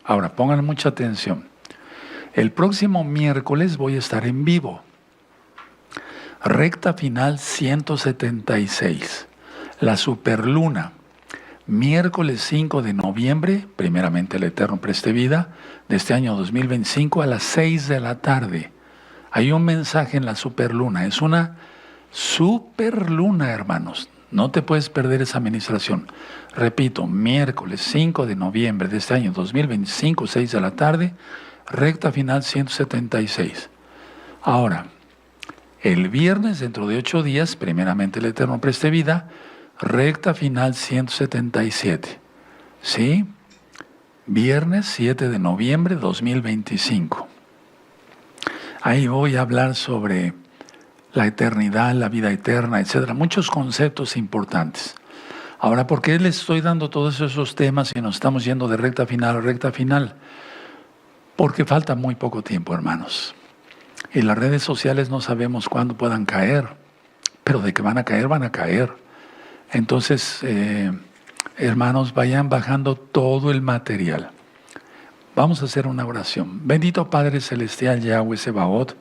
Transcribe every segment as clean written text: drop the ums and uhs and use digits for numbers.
Ahora, pongan mucha atención. El próximo miércoles voy a estar en vivo. Recta final 176. La superluna. Miércoles 5 de noviembre, primeramente el Eterno preste vida, de este año 2025 a las 6 de la tarde. Hay un mensaje en la superluna. Es una superluna, hermanos. No te puedes perder esa administración. Repito, miércoles 5 de noviembre de este año 2025, 6 de la tarde, recta final 176. Ahora, el viernes, dentro de 8 días, primeramente el Eterno preste vida, recta final 177. ¿Sí? Viernes 7 de noviembre 2025. Ahí voy a hablar sobre la eternidad, la vida eterna, etcétera. Muchos conceptos importantes. Ahora, ¿por qué les estoy dando todos esos temas y nos estamos yendo de recta final a recta final? Porque falta muy poco tiempo, hermanos. Y las redes sociales no sabemos cuándo puedan caer, pero de que van a caer, van a caer. Entonces, hermanos, vayan bajando todo el material. Vamos a hacer una oración. Bendito Padre Celestial, Yahweh Sebaot,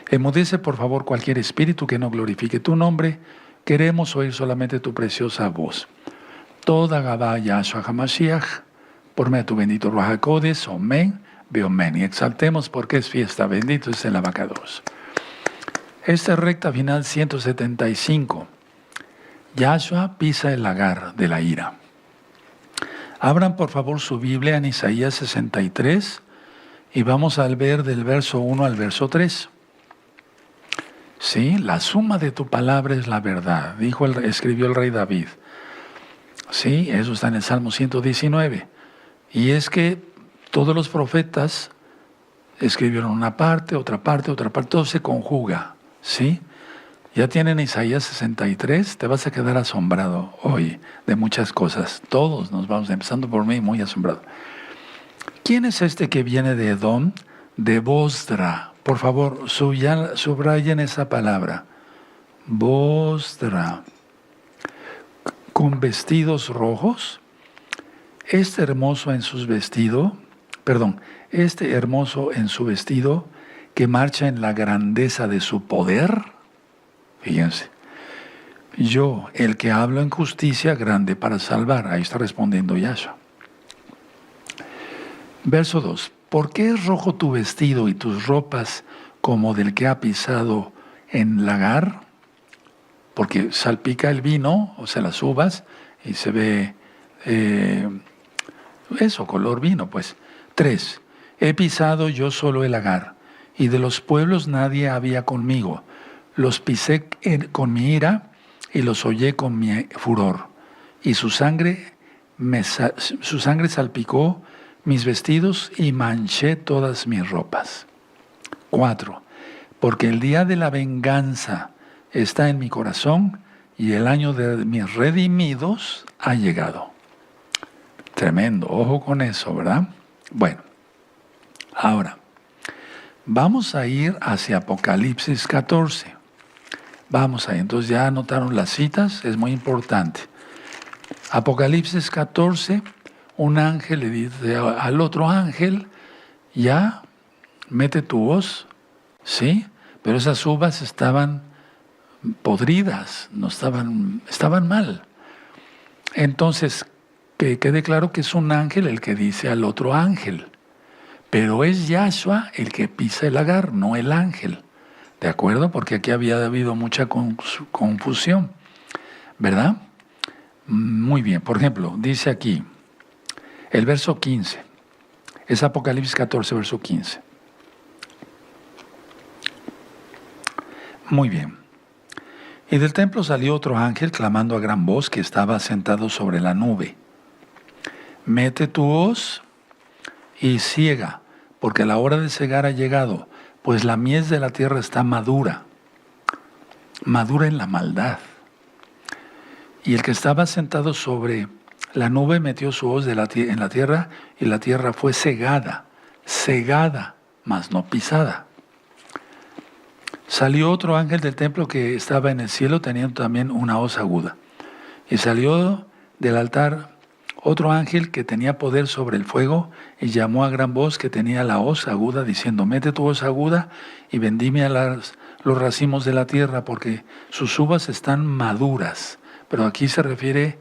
enmudece por favor cualquier espíritu que no glorifique tu nombre. Queremos oír solamente tu preciosa voz. Toda Gabá Yahshua HaMashiach, por medio de tu bendito Ruach HaKodesh, Omen, Beomen. Y exaltemos porque es fiesta. Bendito es el abacados. Esta recta final 175. Yahshua pisa el lagar de la ira. Abran por favor su Biblia en Isaías 63 y vamos a ver del verso 1 al verso 3. Sí, la suma de tu palabra es la verdad, escribió el rey David. Sí, eso está en el Salmo 119. Y es que todos los profetas escribieron una parte, todo se conjuga. ¿Sí? Ya tienen Isaías 63, te vas a quedar asombrado hoy de muchas cosas. Todos nos vamos, empezando por mí, muy asombrado. ¿Quién es este que viene de Edom? De Bosra. Por favor, subrayen esa palabra. Bosra. Con vestidos rojos. Este hermoso en su vestido que marcha en la grandeza de su poder. Fíjense, yo, el que hablo en justicia, grande para salvar. Ahí está respondiendo Yahshua. Verso 2. ¿Por qué es rojo tu vestido y tus ropas como del que ha pisado en lagar? Porque salpica el vino, o sea, las uvas, y se ve color vino, pues. 3. He pisado yo solo el lagar, y de los pueblos nadie había conmigo. Los pisé con mi ira y los hollé con mi furor. Y su sangre salpicó mis vestidos y manché todas mis ropas. 4. Porque el día de la venganza está en mi corazón y el año de mis redimidos ha llegado. Tremendo, ojo con eso, ¿verdad? Bueno, ahora vamos a ir hacia Apocalipsis 14. Vamos ahí, entonces ya anotaron las citas, es muy importante. Apocalipsis 14, un ángel le dice al otro ángel, ya, mete tu voz, ¿sí? Pero esas uvas estaban podridas, estaban mal. Entonces, que quede claro que es un ángel el que dice al otro ángel, pero es Yahshua el que pisa el lagar, no el ángel. ¿De acuerdo? Porque aquí había habido mucha confusión, ¿verdad? Muy bien. Por ejemplo, dice aquí, el verso 15. Es Apocalipsis 14, verso 15. Muy bien. Y del templo salió otro ángel clamando a gran voz que estaba sentado sobre la nube. Mete tu hoz y ciega, porque la hora de cegar ha llegado. Pues la mies de la tierra está madura en la maldad. Y el que estaba sentado sobre la nube metió su hoz en la tierra, y la tierra fue cegada, mas no pisada. Salió otro ángel del templo que estaba en el cielo, teniendo también una hoz aguda. Y salió del altar Otro ángel que tenía poder sobre el fuego y llamó a gran voz que tenía la hoz aguda, diciendo, mete tu hoz aguda y vendime a los racimos de la tierra, porque sus uvas están maduras. Pero aquí se refiere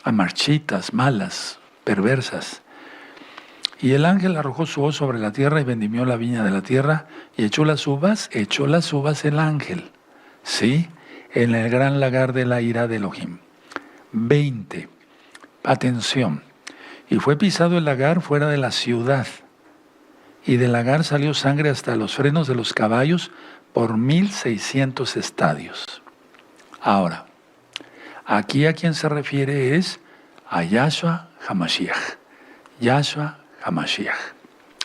a marchitas, malas, perversas. Y el ángel arrojó su hoz sobre la tierra y vendimió la viña de la tierra y echó las uvas el ángel, ¿sí? En el gran lagar de la ira de Elohim. 20. Atención. Y fue pisado el lagar fuera de la ciudad, y del lagar salió sangre hasta los frenos de los caballos por 1600 estadios. Ahora, aquí a quien se refiere es a Yahshua HaMashiach. Yahshua HaMashiach.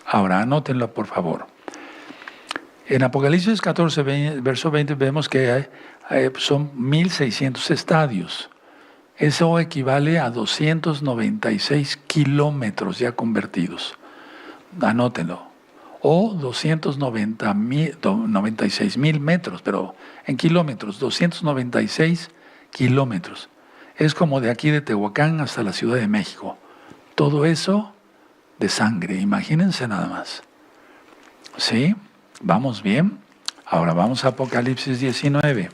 Ahora, anótenlo por favor. En Apocalipsis 14, verso 20, vemos que son 1600 estadios. Eso equivale a 296 kilómetros ya convertidos. Anótenlo. O 296,000 metros, pero en kilómetros, 296 kilómetros. Es como de aquí de Tehuacán hasta la Ciudad de México. Todo eso de sangre, imagínense nada más. ¿Sí? ¿Vamos bien? Ahora vamos a Apocalipsis 19.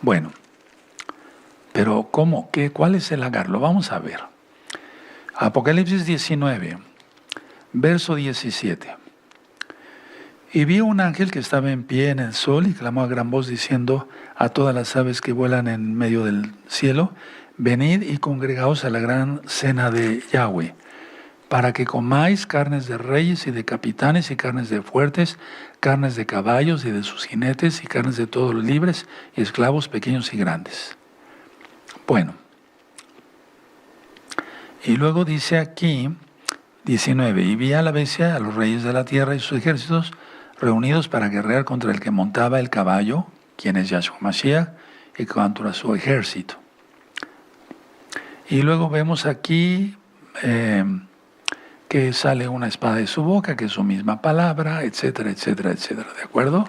Bueno, pero ¿cómo? ¿Qué? ¿Cuál es el lagar? Lo vamos a ver. Apocalipsis 19, verso 17. Y vi un ángel que estaba en pie en el sol y clamó a gran voz diciendo a todas las aves que vuelan en medio del cielo, venid y congregaos a la gran cena de Yahweh, para que comáis carnes de reyes y de capitanes y carnes de fuertes, carnes de caballos y de sus jinetes y carnes de todos los libres y esclavos pequeños y grandes. Bueno, y luego dice aquí, 19, y vi a la bestia, a los reyes de la tierra y sus ejércitos reunidos para guerrear contra el que montaba el caballo, quien es Yahshua Mashiach, y contra su ejército. Y luego vemos aquí que sale una espada de su boca, que es su misma palabra, etcétera, etcétera, etcétera. ¿De acuerdo?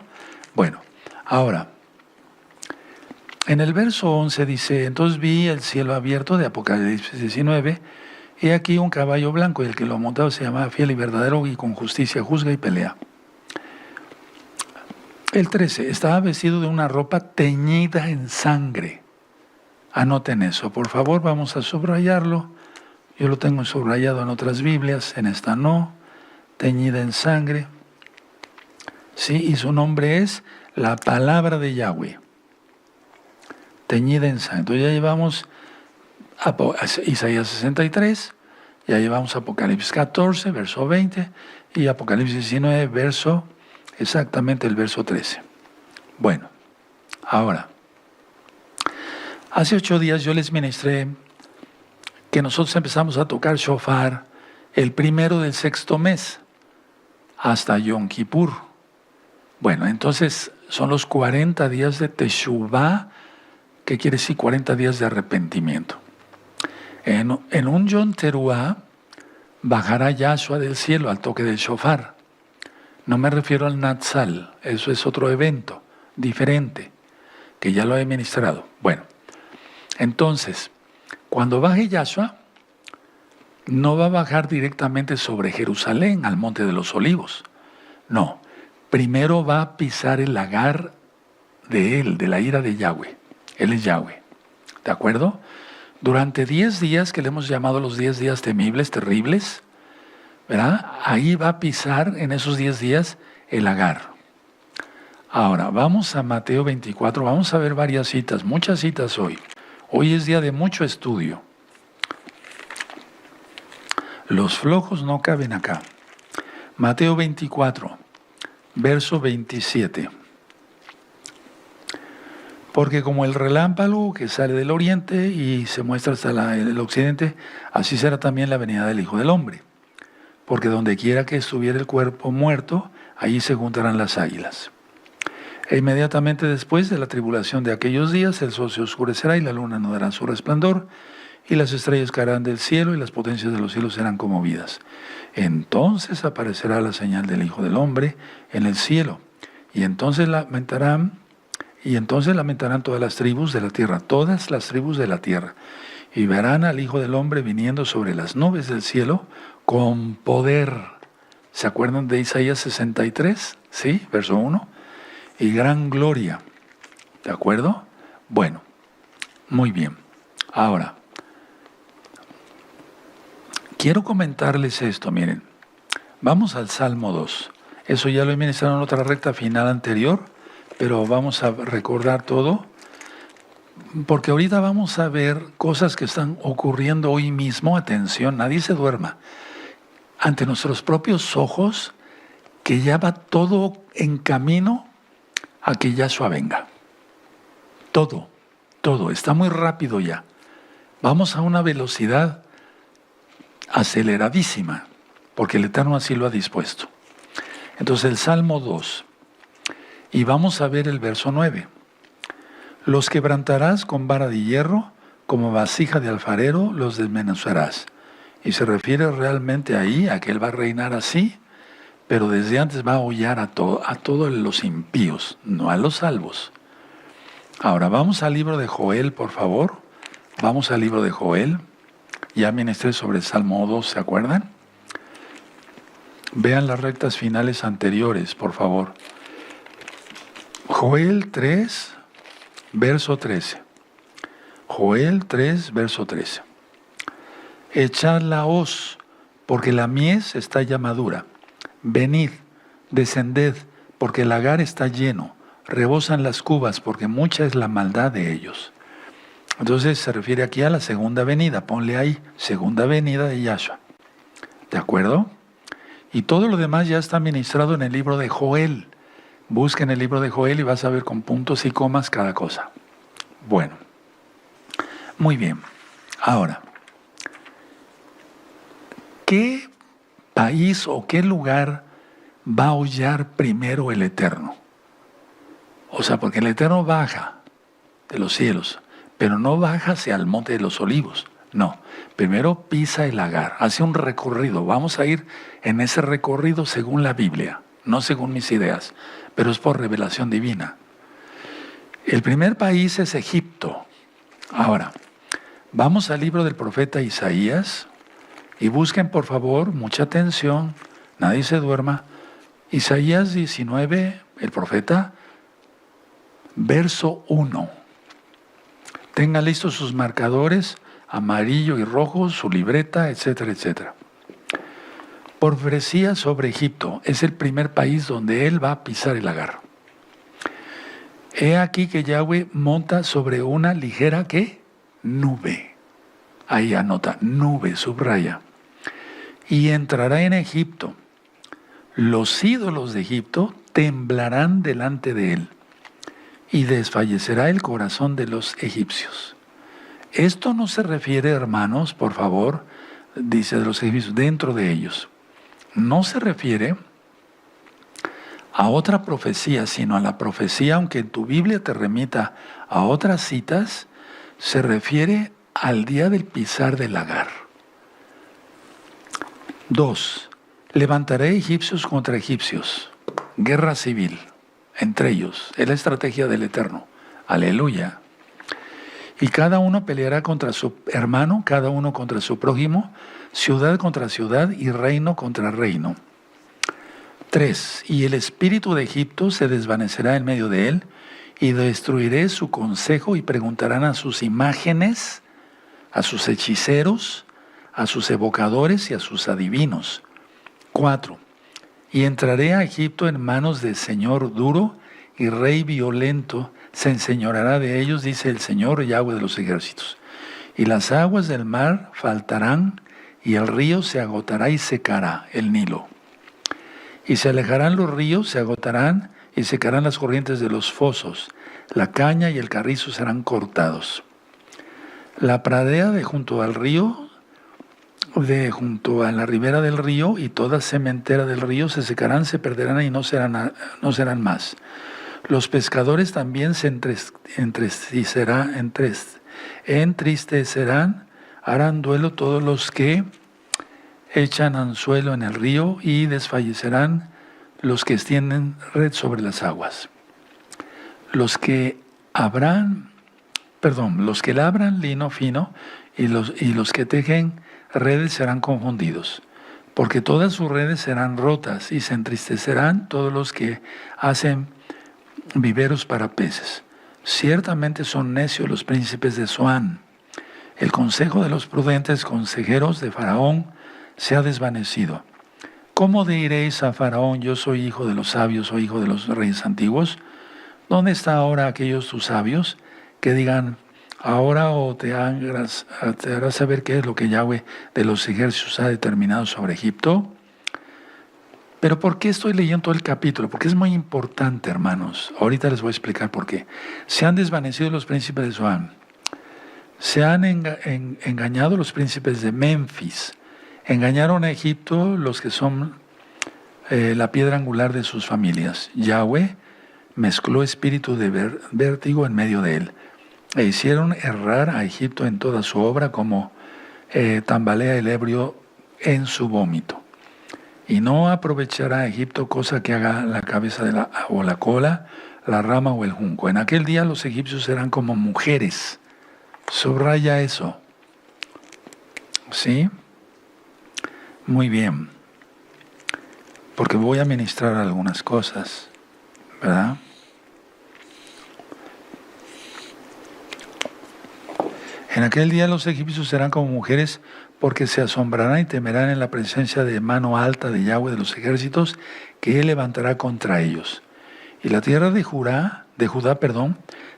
Bueno, ahora, en el verso 11 dice, entonces vi el cielo abierto de Apocalipsis 19, y aquí un caballo blanco, y el que lo montaba se llamaba fiel y verdadero, y con justicia juzga y pelea. El 13, estaba vestido de una ropa teñida en sangre. Anoten eso, por favor, vamos a subrayarlo. Yo lo tengo subrayado en otras Biblias, en esta no. Teñida en sangre. Sí, y su nombre es la palabra de Yahweh. Teñida en sangre. Entonces ya llevamos Isaías 63, ya llevamos Apocalipsis 14, verso 20, y Apocalipsis 19, exactamente el verso 13. Bueno, ahora, hace 8 días yo les ministré que nosotros empezamos a tocar shofar el 1 del 6º mes hasta Yom Kippur. Bueno, entonces son los 40 días de Teshuvah, que quiere decir 40 días de arrepentimiento. En un Yom Teruah bajará Yahshua del cielo al toque del shofar. No me refiero al Natsal, eso es otro evento diferente, que ya lo he ministrado. Bueno, entonces, cuando baje Yahshua, no va a bajar directamente sobre Jerusalén, al Monte de los Olivos. No, primero va a pisar el lagar de él, de la ira de Yahweh. Él es Yahweh, ¿de acuerdo? Durante 10 días, que le hemos llamado los 10 días temibles, terribles, ¿verdad? Ahí va a pisar en esos 10 días el lagar. Ahora, vamos a Mateo 24, vamos a ver varias citas, muchas citas hoy. Hoy es día de mucho estudio. Los flojos no caben acá. Mateo 24, verso 27. Porque como el relámpago que sale del oriente y se muestra hasta el occidente, así será también la venida del Hijo del Hombre. Porque donde quiera que estuviera el cuerpo muerto, allí se juntarán las águilas. E inmediatamente después de la tribulación de aquellos días, el sol se oscurecerá y la luna no dará su resplandor, y las estrellas caerán del cielo y las potencias de los cielos serán conmovidas. Entonces aparecerá la señal del Hijo del Hombre en el cielo, y entonces lamentarán todas las tribus de la tierra, y verán al Hijo del Hombre viniendo sobre las nubes del cielo con poder. ¿Se acuerdan de Isaías 63? ¿Sí? Verso 1. Y gran gloria. ¿De acuerdo? Bueno, muy bien. Ahora, quiero comentarles esto, miren. Vamos al Salmo 2. Eso ya lo he ministrado en otra recta final anterior, pero vamos a recordar todo, porque ahorita vamos a ver cosas que están ocurriendo hoy mismo. Atención, nadie se duerma. Ante nuestros propios ojos, que ya va todo en camino a que Yahshua venga. Todo, está muy rápido ya. Vamos a una velocidad aceleradísima, porque el Eterno así lo ha dispuesto. Entonces el Salmo 2, y vamos a ver el verso 9. Los quebrantarás con vara de hierro, como vasija de alfarero los desmenuzarás. Y se refiere realmente ahí a que Él va a reinar así, pero desde antes va a hollar a todos los impíos, no a los salvos. Ahora vamos al libro de Joel, por favor. Vamos al libro de Joel. Ya ministré sobre el Salmo 2, ¿se acuerdan? Vean las rectas finales anteriores, por favor. Joel 3, verso 13. Joel 3, verso 13. Echad la hoz, porque la mies está ya madura. Venid, descended, porque el lagar está lleno. Rebosan las cubas, porque mucha es la maldad de ellos. Entonces se refiere aquí a la segunda venida. Ponle ahí, segunda venida de Yahshua. ¿De acuerdo? Y todo lo demás ya está ministrado en el libro de Joel. Busquen el libro de Joel y vas a ver con puntos y comas cada cosa. Bueno, muy bien. Ahora, ¿qué país o qué lugar va a hollar primero el Eterno? O sea, porque el Eterno baja de los cielos, pero no baja hacia el monte de los olivos. No, primero pisa el lagar, hace un recorrido. Vamos a ir en ese recorrido según la Biblia, no según mis ideas, pero es por revelación divina. El primer país es Egipto. Ahora, vamos al libro del profeta Isaías y busquen por favor, mucha atención, nadie se duerma. Isaías 19, el profeta, verso 1. Tengan listos sus marcadores, amarillo y rojo, su libreta, etcétera, etcétera. Profecía sobre Egipto. Es el primer país donde él va a pisar el lagar. He aquí que Yahweh monta sobre una ligera, ¿qué? Nube. Ahí anota, nube, subraya. Y entrará en Egipto. Los ídolos de Egipto temblarán delante de él. Y desfallecerá el corazón de los egipcios. Esto no se refiere, hermanos, por favor, dice de los egipcios, dentro de ellos. No se refiere a otra profecía, sino a la profecía, aunque en tu Biblia te remita a otras citas, se refiere al día del pisar del lagar. 2. Levantaré egipcios contra egipcios. Guerra civil entre ellos. Es la estrategia del Eterno. Aleluya. Y cada uno peleará contra su hermano, cada uno contra su prójimo, ciudad contra ciudad y reino contra reino. 3. Y el espíritu de Egipto se desvanecerá en medio de él, y destruiré su consejo, y preguntarán a sus imágenes, a sus hechiceros, a sus evocadores y a sus adivinos. 4. Y entraré a Egipto en manos de señor duro y rey violento, se enseñoreará de ellos, dice el Señor Yahweh de los ejércitos. Y las aguas del mar faltarán, y el río se agotará y secará, el Nilo. Y se alejarán los ríos, se agotarán, y secarán las corrientes de los fosos. La caña y el carrizo serán cortados. La pradera de junto al río, junto a la ribera del río, y toda sementera del río se secarán, se perderán y no serán más. Los pescadores también se entristecerán, harán duelo todos los que echan anzuelo en el río, y desfallecerán los que extienden red sobre las aguas. Los que labran lino fino y los que tejen redes serán confundidos, porque todas sus redes serán rotas y se entristecerán todos los que hacen viveros para peces. Ciertamente son necios los príncipes de Zoán. El consejo de los prudentes consejeros de Faraón se ha desvanecido. ¿Cómo diréis a Faraón, yo soy hijo de los sabios o hijo de los reyes antiguos? ¿Dónde está ahora aquellos tus sabios que digan, ahora o te harás saber qué es lo que Yahweh de los ejércitos ha determinado sobre Egipto? Pero ¿por qué estoy leyendo todo el capítulo? Porque es muy importante, hermanos. Ahorita les voy a explicar por qué. Se han desvanecido los príncipes de Zoán. Se han engañado los príncipes de Memphis. Engañaron a Egipto los que son la piedra angular de sus familias. Yahweh mezcló espíritu de vértigo en medio de él. E hicieron errar a Egipto en toda su obra como tambalea el ebrio en su vómito. Y no aprovechará a Egipto cosa que haga la cabeza o la cola, la rama o el junco. En aquel día los egipcios serán como mujeres. Subraya eso. ¿Sí? Muy bien. Porque voy a ministrar algunas cosas, ¿verdad? En aquel día los egipcios serán como mujeres porque se asombrarán y temerán en la presencia de mano alta de Yahweh de los ejércitos que él levantará contra ellos. Y la tierra de Judá,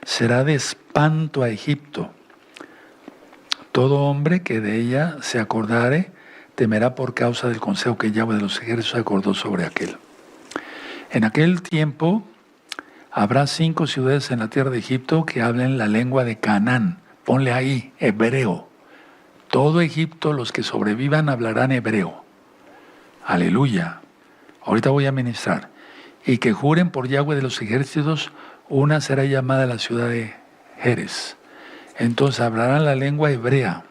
será de espanto a Egipto. Todo hombre que de ella se acordare temerá por causa del consejo que Yahweh de los ejércitos acordó sobre aquel. En aquel tiempo habrá 5 ciudades en la tierra de Egipto que hablen la lengua de Canaán. Ponle ahí, hebreo. Todo Egipto, los que sobrevivan, hablarán hebreo. Aleluya. Ahorita voy a ministrar. Y que juren por Yahweh de los ejércitos, una será llamada la ciudad de Jerez. Entonces hablarán la lengua hebrea,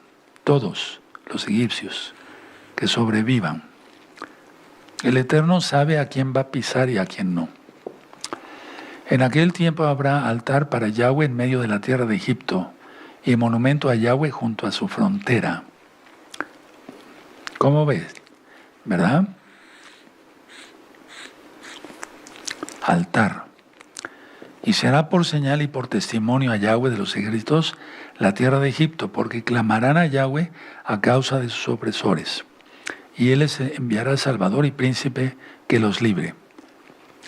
todos los egipcios que sobrevivan. El Eterno sabe a quién va a pisar y a quién no. En aquel tiempo habrá altar para Yahweh en medio de la tierra de Egipto, y monumento a Yahweh junto a su frontera. ¿Cómo ves? ¿Verdad? Altar. Y será por señal y por testimonio a Yahweh de los ejércitos la tierra de Egipto, porque clamarán a Yahweh a causa de sus opresores. Y Él les enviará Salvador y Príncipe que los libre.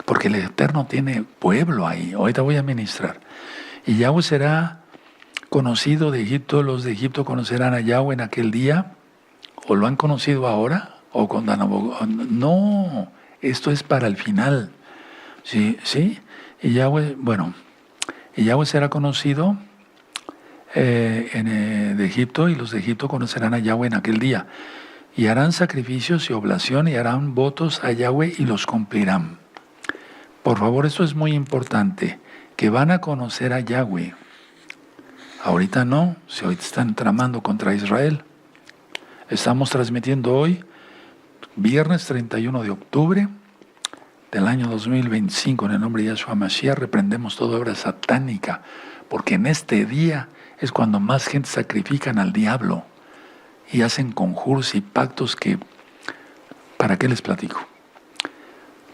Porque el Eterno tiene pueblo ahí. Ahorita voy a ministrar. Y Yahweh será conocido de Egipto, los de Egipto conocerán a Yahweh en aquel día, o lo han conocido ahora, o con Nabucodonosor. No, esto es para el final. ¿Sí? ¿Sí? Y Yahweh será conocido de Egipto, y los de Egipto conocerán a Yahweh en aquel día. Y harán sacrificios y oblación, y harán votos a Yahweh y los cumplirán. Por favor, esto es muy importante, que van a conocer a Yahweh. Ahorita no, si ahorita están tramando contra Israel. Estamos transmitiendo hoy, viernes 31 de octubre del año 2025, en el nombre de Yahshua Mashiach, reprendemos toda obra satánica, porque en este día es cuando más gente sacrifican al diablo y hacen conjuros y pactos que, ¿para qué les platico?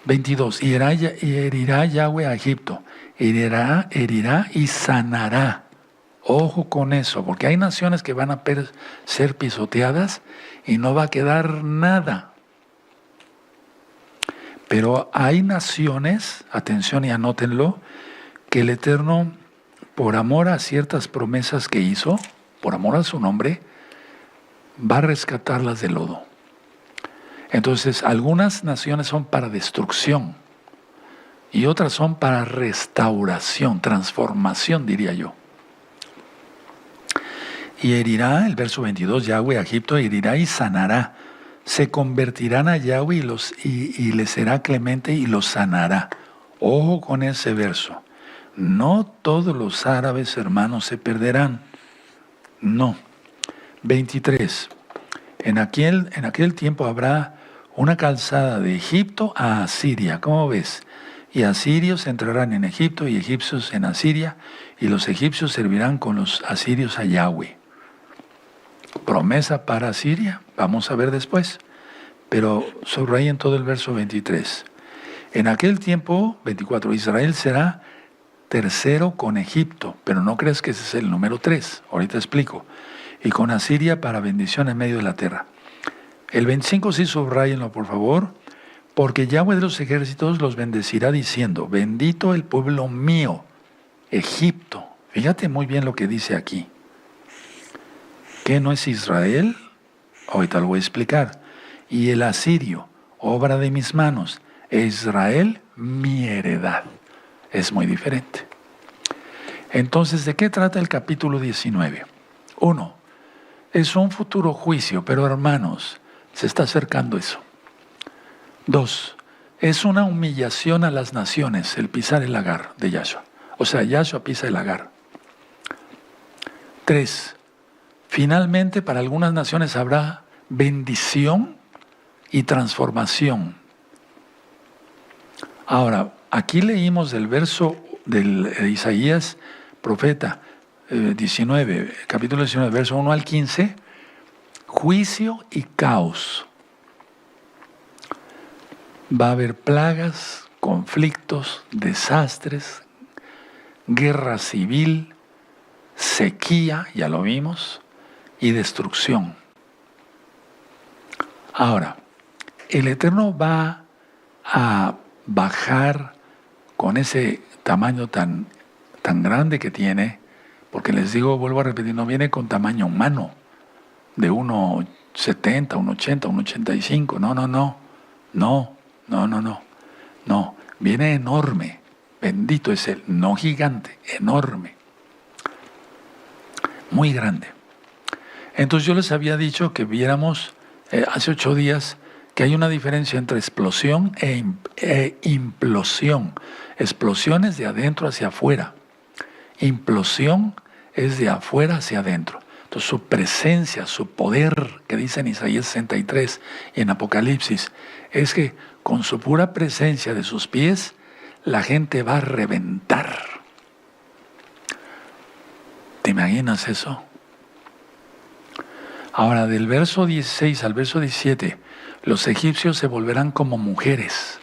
22, y herirá Yahweh a Egipto, herirá y sanará. Ojo con eso, porque hay naciones que van a ser pisoteadas y no va a quedar nada. Pero hay naciones, atención y anótenlo, que el Eterno, por amor a ciertas promesas que hizo, por amor a su nombre, va a rescatarlas del lodo. Entonces, algunas naciones son para destrucción y otras son para restauración, transformación, diría yo. Y herirá, el verso 22, Yahweh a Egipto, herirá y sanará. Se convertirán a Yahweh y les será clemente y los sanará. Ojo con ese verso. No todos los árabes hermanos se perderán. No. 23. En aquel tiempo habrá una calzada de Egipto a Asiria. ¿Cómo ves? Y asirios entrarán en Egipto y egipcios en Asiria, y los egipcios servirán con los asirios a Yahweh. Promesa para Siria, vamos a ver después. Pero subrayen todo el verso 23. En aquel tiempo, 24, Israel será tercero con Egipto, pero no creas que ese es el número 3, ahorita explico. Y con Asiria para bendición en medio de la tierra. El 25 sí subrayenlo, por favor. Porque Yahweh de los ejércitos los bendecirá diciendo, bendito el pueblo mío, Egipto. Fíjate muy bien lo que dice aquí. ¿Qué no es Israel? Ahorita lo voy a explicar. Y el asirio, obra de mis manos, e Israel, mi heredad. Es muy diferente. Entonces, ¿de qué trata el capítulo 19? 1. Es un futuro juicio, pero hermanos, se está acercando eso. 2. Es una humillación a las naciones el pisar el lagar de Yahshua. O sea, Yahshua pisa el lagar. 3. Finalmente, para algunas naciones habrá bendición y transformación. Ahora, aquí leímos del verso de Isaías, profeta, 19, capítulo 19, verso 1 al 15, juicio y caos. Va a haber plagas, conflictos, desastres, guerra civil, sequía, ya lo vimos, y destrucción. Ahora, el Eterno va a bajar con ese tamaño tan grande que tiene, porque les digo, vuelvo a repetir, no viene con tamaño humano, de 1,70, 1,80, 1,85, no, viene enorme, bendito es Él, no gigante, enorme, muy grande. Entonces yo les había dicho que viéramos hace 8 días que hay una diferencia entre explosión e implosión. Explosión es de adentro hacia afuera, implosión es de afuera hacia adentro. Entonces su presencia, su poder, que dice en Isaías 63 y en Apocalipsis, es que con su pura presencia de sus pies, la gente va a reventar. ¿Te imaginas eso? Ahora, del verso 16 al verso 17, los egipcios se volverán como mujeres.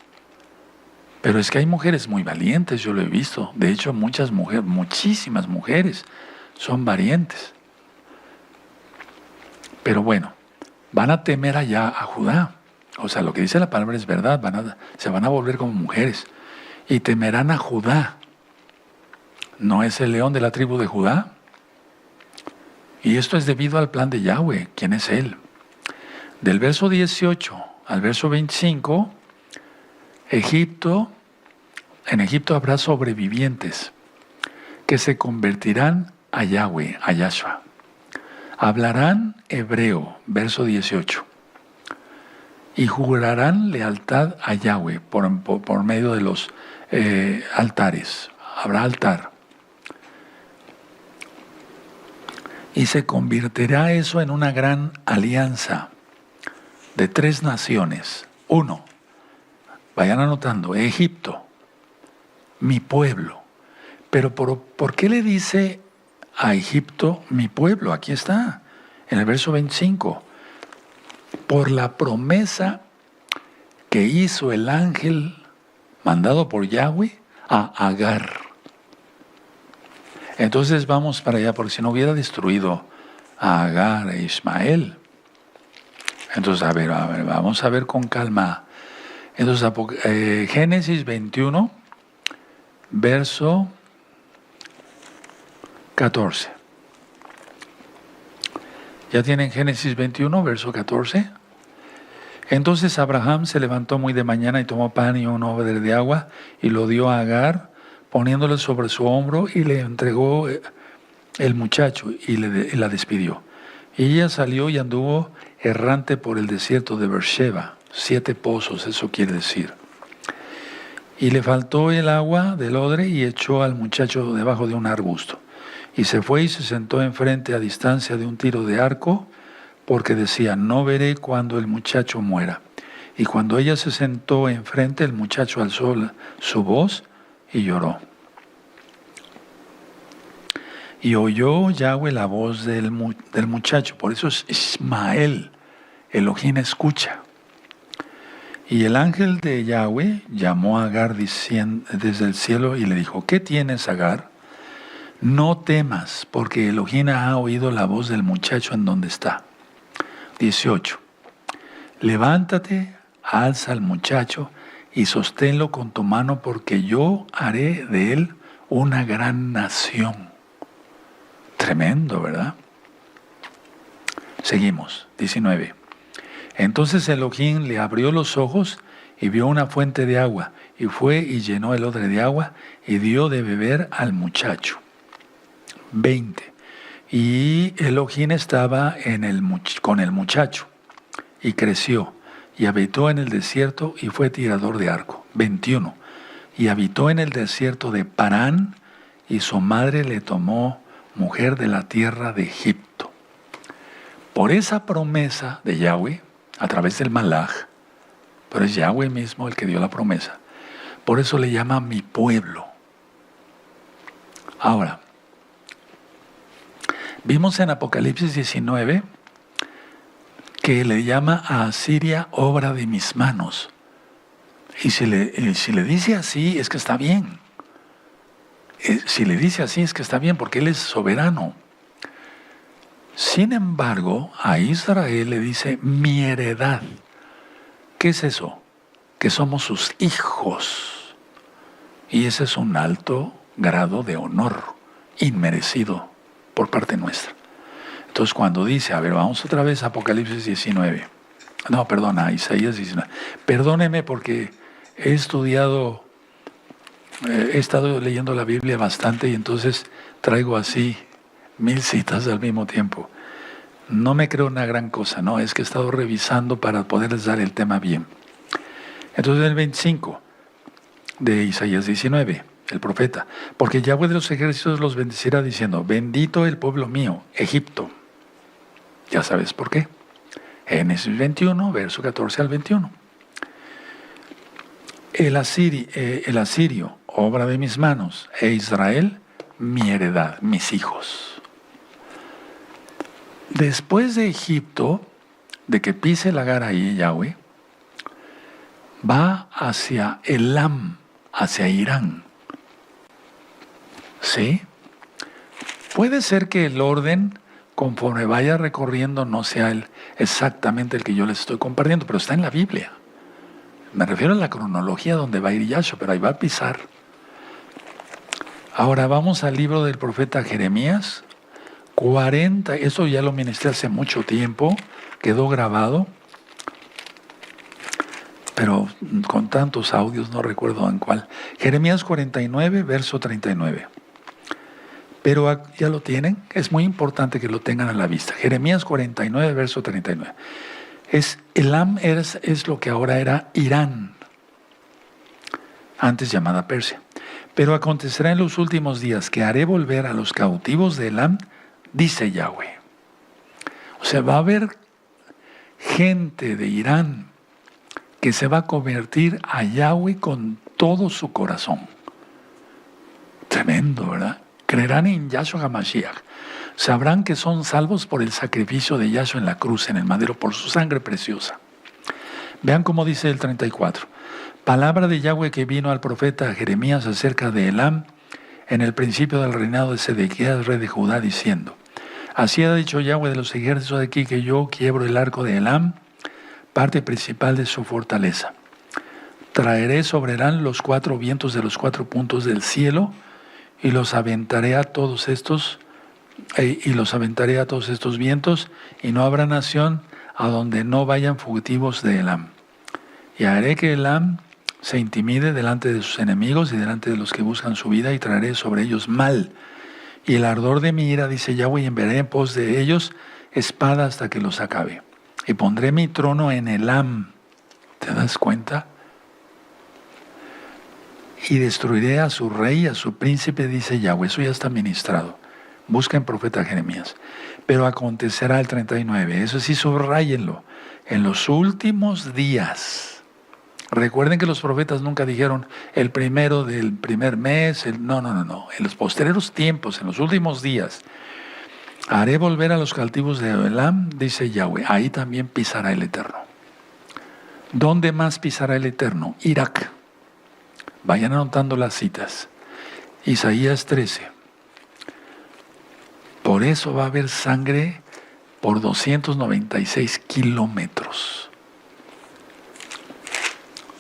Pero es que hay mujeres muy valientes, yo lo he visto. De hecho, muchísimas mujeres son valientes. Pero bueno, van a temer allá a Judá. O sea, lo que dice la palabra es verdad, se van a volver como mujeres. Y temerán a Judá. ¿No es el león de la tribu de Judá? Y esto es debido al plan de Yahweh. ¿Quién es Él? Del verso 18 al verso 25, en Egipto habrá sobrevivientes que se convertirán a Yahweh, a Yahshua. Hablarán hebreo, verso 18. Y jurarán lealtad a Yahweh por medio de los altares. Habrá altar. Y se convertirá eso en una gran alianza de 3 naciones. 1, vayan anotando, Egipto, mi pueblo. Pero ¿por qué le dice a Egipto mi pueblo? Aquí está, en el verso 25. Por la promesa que hizo el ángel mandado por Yahweh a Agar. Entonces vamos para allá, porque si no hubiera destruido a Agar e Ismael. Entonces, a ver, vamos a ver con calma. Entonces, Génesis 21, verso 14. ¿Ya tienen Génesis 21, verso 14? Entonces Abraham se levantó muy de mañana y tomó pan y un odre de agua y lo dio a Agar, poniéndole sobre su hombro, y le entregó el muchacho y la despidió. Y ella salió y anduvo errante por el desierto de Beersheba, 7 pozos, eso quiere decir. Y le faltó el agua del odre y echó al muchacho debajo de un arbusto. Y se fue y se sentó enfrente a distancia de un tiro de arco, porque decía, no veré cuando el muchacho muera. Y cuando ella se sentó enfrente, el muchacho alzó su voz y lloró. Y oyó Yahweh la voz del muchacho, por eso es Ismael, Elohim escucha. Y el ángel de Yahweh llamó a Agar desde el cielo y le dijo, ¿qué tienes, Agar? No temas, porque Elohim ha oído la voz del muchacho en donde está. 18. Levántate, alza al muchacho y sosténlo con tu mano, porque yo haré de él una gran nación. Tremendo, ¿verdad? Seguimos, 19. Entonces Elohim le abrió los ojos y vio una fuente de agua, y fue y llenó el odre de agua y dio de beber al muchacho. 20. Y Elohim estaba con el muchacho, y creció, y habitó en el desierto, y fue tirador de arco. 21. Y habitó en el desierto de Parán, y su madre le tomó mujer de la tierra de Egipto. Por esa promesa de Yahweh, a través del Malaj, pero es Yahweh mismo el que dio la promesa, por eso le llama mi pueblo. Ahora, vimos en Apocalipsis 19 que le llama a Asiria obra de mis manos. Y si le dice así, es que está bien. Si le dice así, es que está bien, porque Él es soberano. Sin embargo, a Israel le dice mi heredad. ¿Qué es eso? Que somos sus hijos. Y ese es un alto grado de honor, inmerecido por parte nuestra. Entonces cuando dice, a ver, vamos otra vez a Apocalipsis 19. No, perdona, a Isaías 19. Perdóneme porque he estado leyendo la Biblia bastante y entonces traigo así 1000 citas al mismo tiempo. No me creo una gran cosa, no, es que he estado revisando para poderles dar el tema bien. Entonces el 25 de Isaías 19, el profeta, porque Yahweh de los ejércitos los bendecirá diciendo, bendito el pueblo mío, Egipto. Ya sabes por qué. Génesis 21, verso 14 al 21. El asirio, obra de mis manos, e Israel, mi heredad, mis hijos. Después de Egipto, de que pise la Agar ahí, Yahweh, va hacia Elam, hacia Irán. ¿Sí? Puede ser que el orden, conforme vaya recorriendo, no sea exactamente el que yo les estoy compartiendo, pero está en la Biblia. Me refiero a la cronología donde va a ir Yahshua, pero ahí va a pisar. Ahora vamos al libro del profeta Jeremías, 40, eso ya lo ministré hace mucho tiempo, quedó grabado, pero con tantos audios no recuerdo en cuál. Jeremías 49, verso 39. Pero ya lo tienen, es muy importante que lo tengan a la vista. Jeremías 49, verso 39. Elam es lo que ahora era Irán, antes llamada Persia. Pero acontecerá en los últimos días que haré volver a los cautivos de Elam, dice Yahweh. O sea, va a haber gente de Irán que se va a convertir a Yahweh con todo su corazón. Tremendo, ¿verdad? Creerán en Yahshua HaMashiach. Sabrán que son salvos por el sacrificio de Yahshua en la cruz, en el madero, por su sangre preciosa. Vean cómo dice el 34. Palabra de Yahweh que vino al profeta Jeremías acerca de Elam en el principio del reinado de Sedequías, rey de Judá, diciendo: así ha dicho Yahweh de los ejércitos de aquí, que yo quiebro el arco de Elam, parte principal de su fortaleza. Traeré sobre Elam los 4 vientos de los 4 puntos del cielo y los aventaré a todos estos vientos, y no habrá nación a donde no vayan fugitivos de Elam. Y haré que Elam se intimide delante de sus enemigos y delante de los que buscan su vida, y traeré sobre ellos mal. Y el ardor de mi ira, dice Yahweh, y enviaré en pos de ellos espada hasta que los acabe. Y pondré mi trono en Elam. ¿Te das cuenta? Y destruiré a su rey y a su príncipe, dice Yahweh. Eso ya está ministrado. Busquen profeta Jeremías. Pero acontecerá el 39. Eso sí, subráyenlo. En los últimos días, Recuerden que los profetas nunca dijeron el primero del primer mes, no. En los posteriores tiempos, en los últimos días, haré volver a los cautivos de Elam, dice Yahweh, ahí también pisará el Eterno. ¿Dónde más pisará el Eterno? Irak. Vayan anotando las citas. Isaías 13. Por eso va a haber sangre por 296 kilómetros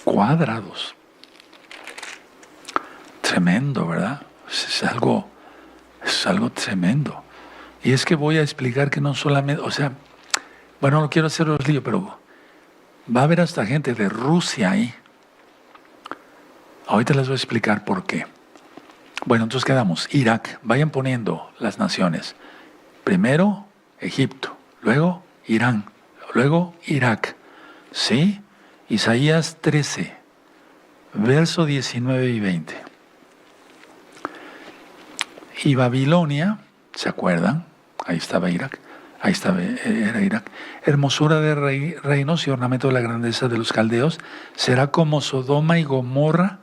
cuadrados. Tremendo, ¿verdad? Es algo tremendo. Y es que voy a explicar que no solamente, no quiero haceros lío, pero va a haber hasta gente de Rusia ahí. Ahorita les voy a explicar por qué. Bueno, entonces quedamos. Irak, vayan poniendo las naciones. Primero Egipto, luego Irán, luego Irak. ¿Sí? Isaías 13, verso 19 y 20. Y Babilonia, ¿se acuerdan? Ahí estaba Irak. Era Irak. Hermosura de reinos y ornamento de la grandeza de los caldeos, será como Sodoma y Gomorra,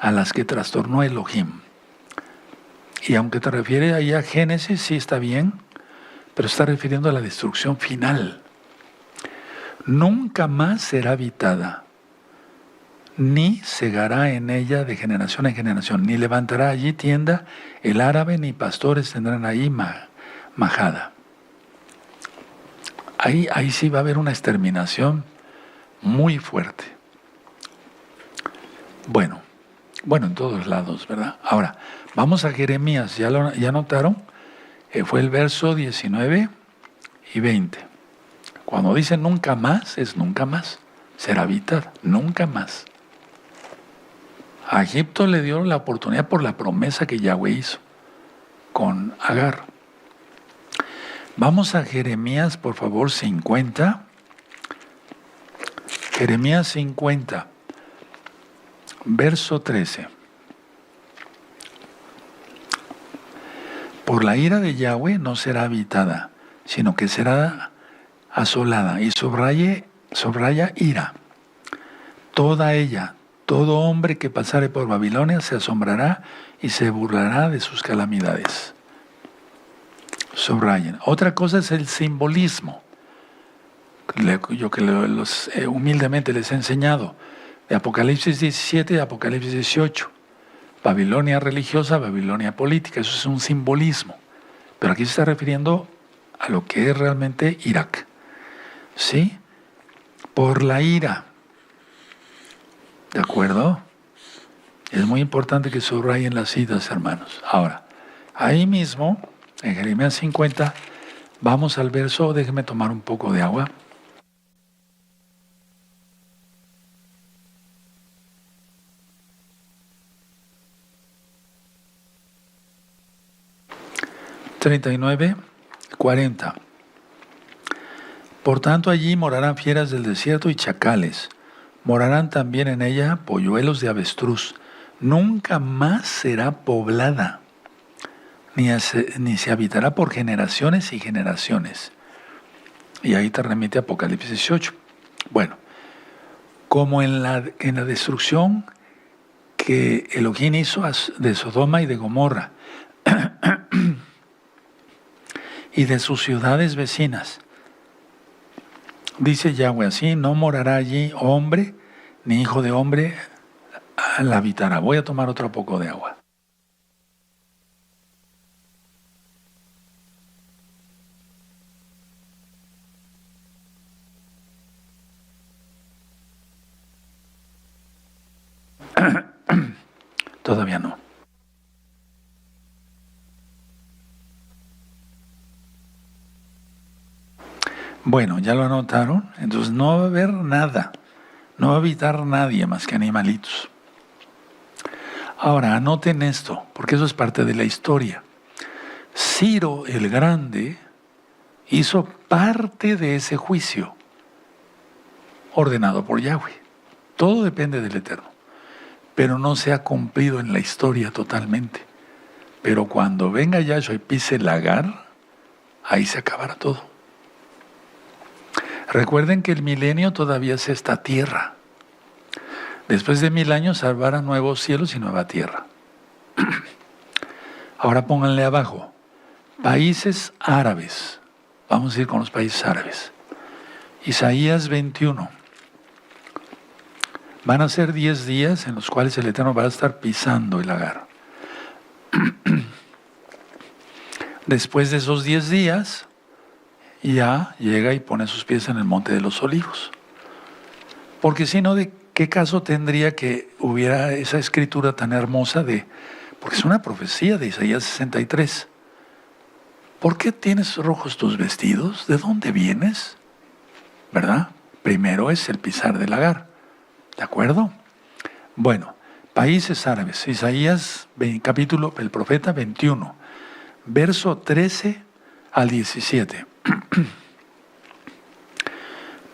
a las que trastornó Elohim. Y aunque te refiere ahí a Génesis, sí está bien, pero está refiriendo a la destrucción final. Nunca más será habitada, ni segará en ella de generación en generación, ni levantará allí tienda el árabe, ni pastores tendrán ahí majada. Ahí sí va a haber una exterminación muy fuerte. Bueno, en todos lados, ¿verdad? Ahora, vamos a Jeremías, ¿ya notaron? Fue el verso 19 y 20. Cuando dice nunca más, es nunca más. Será habitada, nunca más. A Egipto le dio la oportunidad por la promesa que Yahweh hizo con Agar. Vamos a Jeremías, por favor, 50. Jeremías 50, verso 13. Por la ira de Yahweh no será habitada, sino que será asolada, y subraya ira. Toda ella, todo hombre que pasare por Babilonia se asombrará y se burlará de sus calamidades. Subrayen. Otra cosa es el simbolismo. Yo que humildemente les he enseñado. De Apocalipsis 17 y Apocalipsis 18. Babilonia religiosa, Babilonia política. Eso es un simbolismo. Pero aquí se está refiriendo a lo que es realmente Irak. ¿Sí? Por la ira. ¿De acuerdo? Es muy importante que subrayen las citas, hermanos. Ahora, ahí mismo, en Jeremías 50, vamos al verso, déjenme tomar un poco de agua. ...39, 40... Por tanto allí morarán fieras del desierto y chacales. Morarán también en ella polluelos de avestruz. Nunca más será poblada, ni se habitará por generaciones y generaciones. Y ahí te remite Apocalipsis 18. Bueno, como en la destrucción que Elohim hizo de Sodoma y de Gomorra y de sus ciudades vecinas. Dice Yahweh así, no morará allí hombre, ni hijo de hombre la habitará. Voy a tomar otro poco de agua. Todavía no. Bueno, ya lo anotaron. Entonces no va a haber nada. No va a habitar nadie más que animalitos. Ahora, anoten esto, porque eso es parte de la historia. Ciro el Grande hizo parte de ese juicio ordenado por Yahweh. Todo depende del Eterno. Pero no se ha cumplido en la historia totalmente. Pero cuando venga Yahshua y pise el lagar, ahí se acabará todo. Recuerden que el milenio todavía es esta tierra. Después de 1000 años habrá nuevos cielos y nueva tierra. Ahora pónganle abajo, países árabes. Vamos a ir con los países árabes. Isaías 21. Van a ser 10 días en los cuales el Eterno va a estar pisando el Agar. Después de esos 10 días, ya llega y pone sus pies en el Monte de los Olivos. Porque si no, ¿de qué caso tendría que hubiera esa escritura tan hermosa porque es una profecía de Isaías 63. ¿Por qué tienes rojos tus vestidos? ¿De dónde vienes? ¿Verdad? Primero es el pisar del Agar. ¿De acuerdo? Bueno, países árabes. Isaías, capítulo, el profeta 21, verso 13 al 17.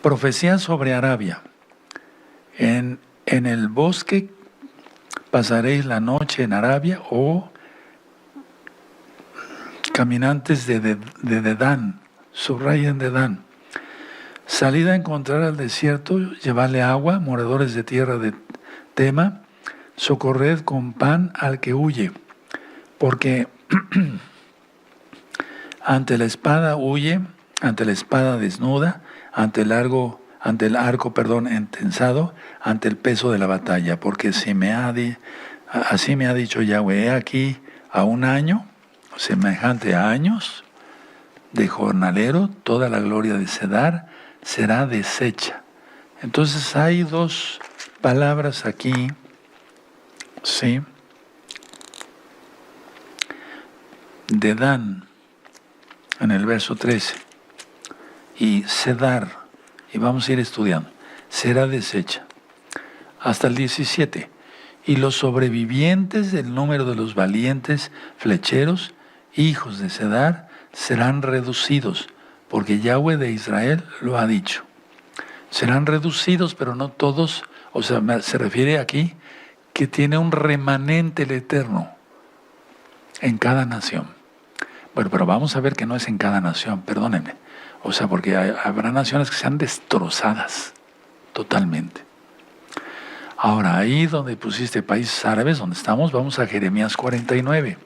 Profecía sobre Arabia. En el bosque pasaréis la noche en Arabia, o caminantes de Dedán, subrayen Dedán. Salid a encontrar al desierto, llevadle agua, moradores de tierra de Tema, socorred con pan al que huye, porque ante la espada huye, ante la espada desnuda, ante el arco entensado, ante el peso de la batalla, porque así me ha dicho Yahweh, he aquí a un año, semejante a años de jornalero, toda la gloria de Cedar será deshecha. Entonces hay dos palabras aquí, ¿sí? Dedán, en el verso 13, y Cedar, y vamos a ir estudiando, será deshecha. Hasta el 17. Y los sobrevivientes del número de los valientes flecheros, hijos de Cedar, serán reducidos, porque Yahweh de Israel lo ha dicho. Serán reducidos, pero no todos, o sea, se refiere aquí que tiene un remanente el Eterno en cada nación. Bueno, pero vamos a ver que no es en cada nación, perdónenme. O sea, porque habrá naciones que sean destrozadas totalmente. Ahora, ahí donde pusiste países árabes, donde estamos, vamos a Jeremías 49.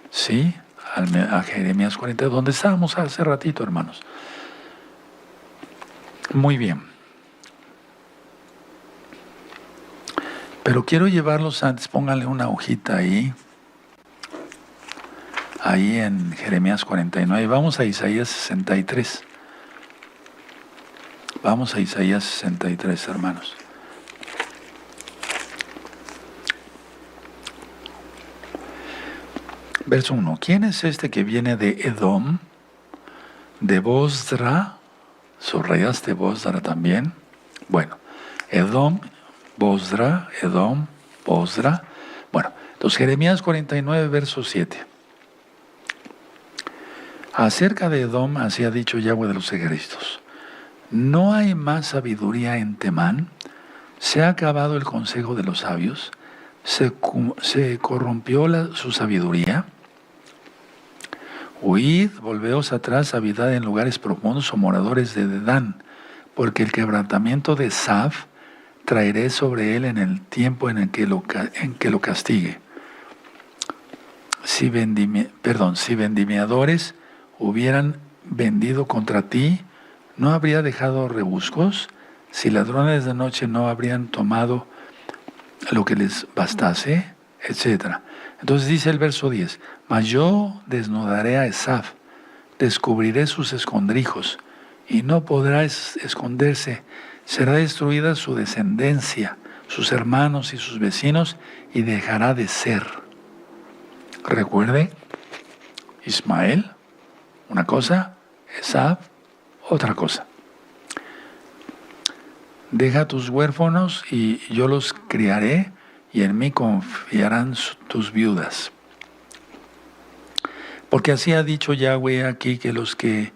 ¿Sí? A Jeremías 49, donde estábamos hace ratito, hermanos. Muy bien. Pero quiero llevarlos antes, pónganle una hojita ahí en Jeremías 49. Vamos a Isaías 63. Vamos a Isaías 63, hermanos. Verso 1. ¿Quién es este que viene de Edom? De Bosra. ¿Subrayaste Bosra también? Bueno, Edom, Bosra, Edom, Bosra. Bueno, entonces Jeremías 49, verso 7. Acerca de Edom, así ha dicho Yahweh de los ejércitos: ¿no hay más sabiduría en Temán? ¿Se ha acabado el consejo de los sabios? ¿Se corrompió su sabiduría? Huid, volveos atrás, habitad en lugares profundos o moradores de Dedán, porque el quebrantamiento de Saf traeré sobre él en el tiempo en que lo castigue. Si vendimiadores hubieran vendido contra ti, ¿no habría dejado rebuscos? Si ladrones de noche no habrían tomado lo que les bastase, etc. Entonces dice el verso 10, mas yo desnudaré a Esaf, descubriré sus escondrijos, y no podrá esconderse, será destruida su descendencia, sus hermanos y sus vecinos, y dejará de ser. Recuerde, Ismael, una cosa, Esaf, otra cosa. Deja tus huérfanos y yo los criaré, y en mí confiarán tus viudas. Porque así ha dicho Yahweh aquí, que los que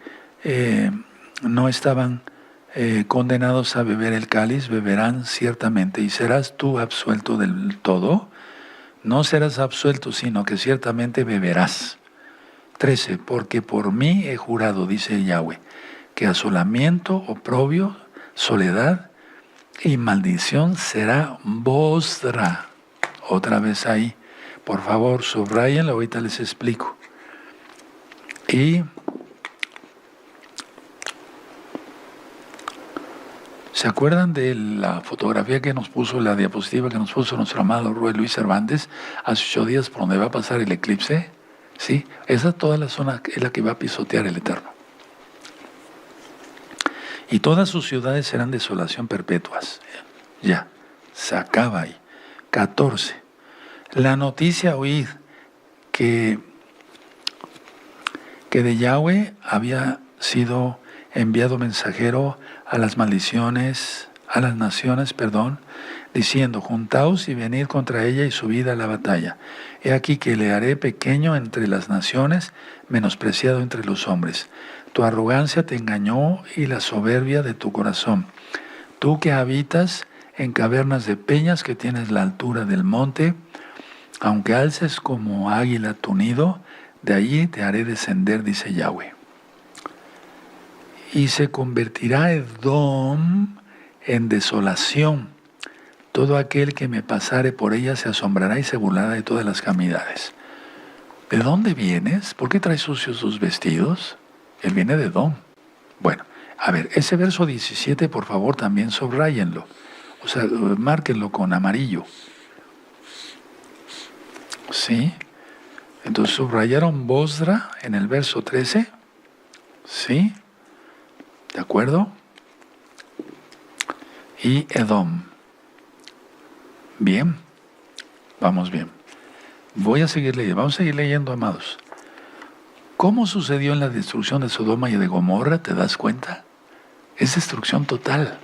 no estaban condenados a beber el cáliz, beberán ciertamente, y serás tú absuelto del todo. No serás absuelto, sino que ciertamente beberás. 13. Porque por mí he jurado, dice Yahweh, que asolamiento, oprobio, soledad y maldición será vostra. Otra vez ahí. Por favor, subrayenlo, ahorita les explico. Y ¿se acuerdan de la fotografía que nos puso, la diapositiva que nos puso nuestro amado Rue Luis Cervantes hace 8 días por donde va a pasar el eclipse? ¿Sí? Esa toda la zona es la que va a pisotear el Eterno. Y todas sus ciudades serán desolación perpetuas. Ya, se acaba ahí. 14. La noticia oíd que de Yahweh había sido enviado mensajero a las naciones, diciendo, juntaos y venid contra ella y subid a la batalla. He aquí que le haré pequeño entre las naciones, menospreciado entre los hombres. Tu arrogancia te engañó y la soberbia de tu corazón. Tú que habitas en cavernas de peñas, que tienes la altura del monte, aunque alces como águila tu nido, de allí te haré descender, dice Yahweh. Y se convertirá Edom en desolación. Todo aquel que me pasare por ella se asombrará y se burlará de todas las calamidades. ¿De dónde vienes? ¿Por qué traes sucios tus vestidos? Él viene de Edom. Bueno, a ver, ese verso 17, por favor, también subrayenlo. O sea, márquenlo con amarillo. ¿Sí? Entonces subrayaron Bosra en el verso 13. ¿Sí? ¿De acuerdo? Y Edom. Bien. Vamos bien. Voy a seguir leyendo. Vamos a seguir leyendo, amados. ¿Cómo sucedió en la destrucción de Sodoma y de Gomorra? ¿Te das cuenta? Es destrucción total.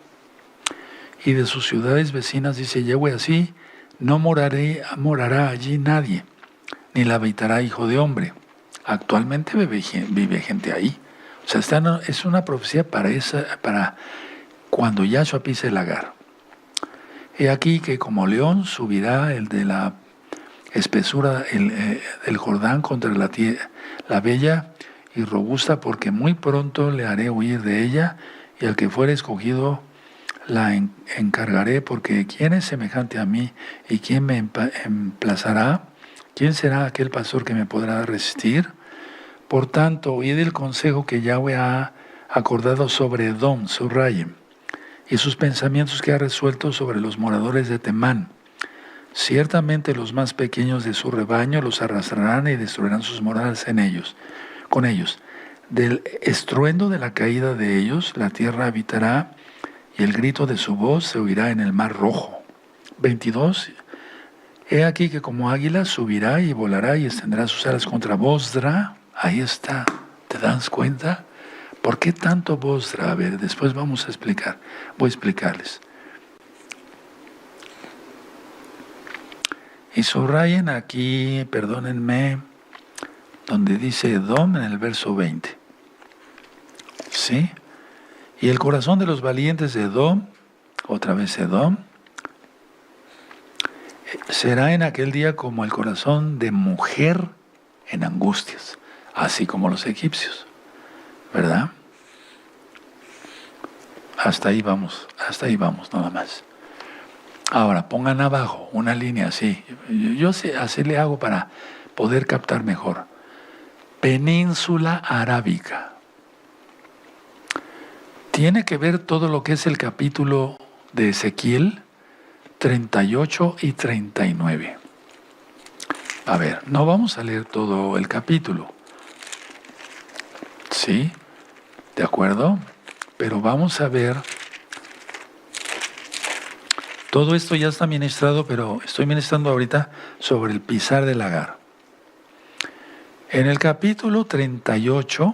Y de sus ciudades vecinas, dice Yahweh, así no morará allí nadie, ni la habitará hijo de hombre. Actualmente vive gente ahí. O sea, es una profecía para cuando Yahshua pise el lagar. He aquí que como león subirá el de la espesura del Jordán contra la bella y robusta, porque muy pronto le haré huir de ella, y al que fuere escogido la encargaré, porque ¿quién es semejante a mí y quién me emplazará? ¿Quién será aquel pastor que me podrá resistir? Por tanto, oíd el consejo que Yahweh ha acordado sobre Edom, subrayen, y sus pensamientos que ha resuelto sobre los moradores de Temán. Ciertamente los más pequeños de su rebaño los arrastrarán y destruirán sus moradas con ellos. Del estruendo de la caída de ellos, la tierra habitará, y el grito de su voz se oirá en el mar rojo. 22. He aquí que como águila subirá y volará y extenderá sus alas contra Bosra. Ahí está. ¿Te das cuenta? ¿Por qué tanto Bosra? A ver, después vamos a explicar. Voy a explicarles. Y subrayen aquí, perdónenme, donde dice Edom en el verso 20. ¿Sí? Y el corazón de los valientes de Edom, otra vez Edom, será en aquel día como el corazón de mujer en angustias, así como los egipcios, ¿verdad? Hasta ahí vamos nada más. Ahora, pongan abajo una línea así. Yo sé, así le hago para poder captar mejor. Península Arábica. Tiene que ver todo lo que es el capítulo de Ezequiel 38 y 39. A ver, no vamos a leer todo el capítulo. ¿Sí? ¿De acuerdo? Pero vamos a ver. Todo esto ya está ministrado, pero estoy ministrando ahorita sobre el pisar del lagar. En el capítulo 38,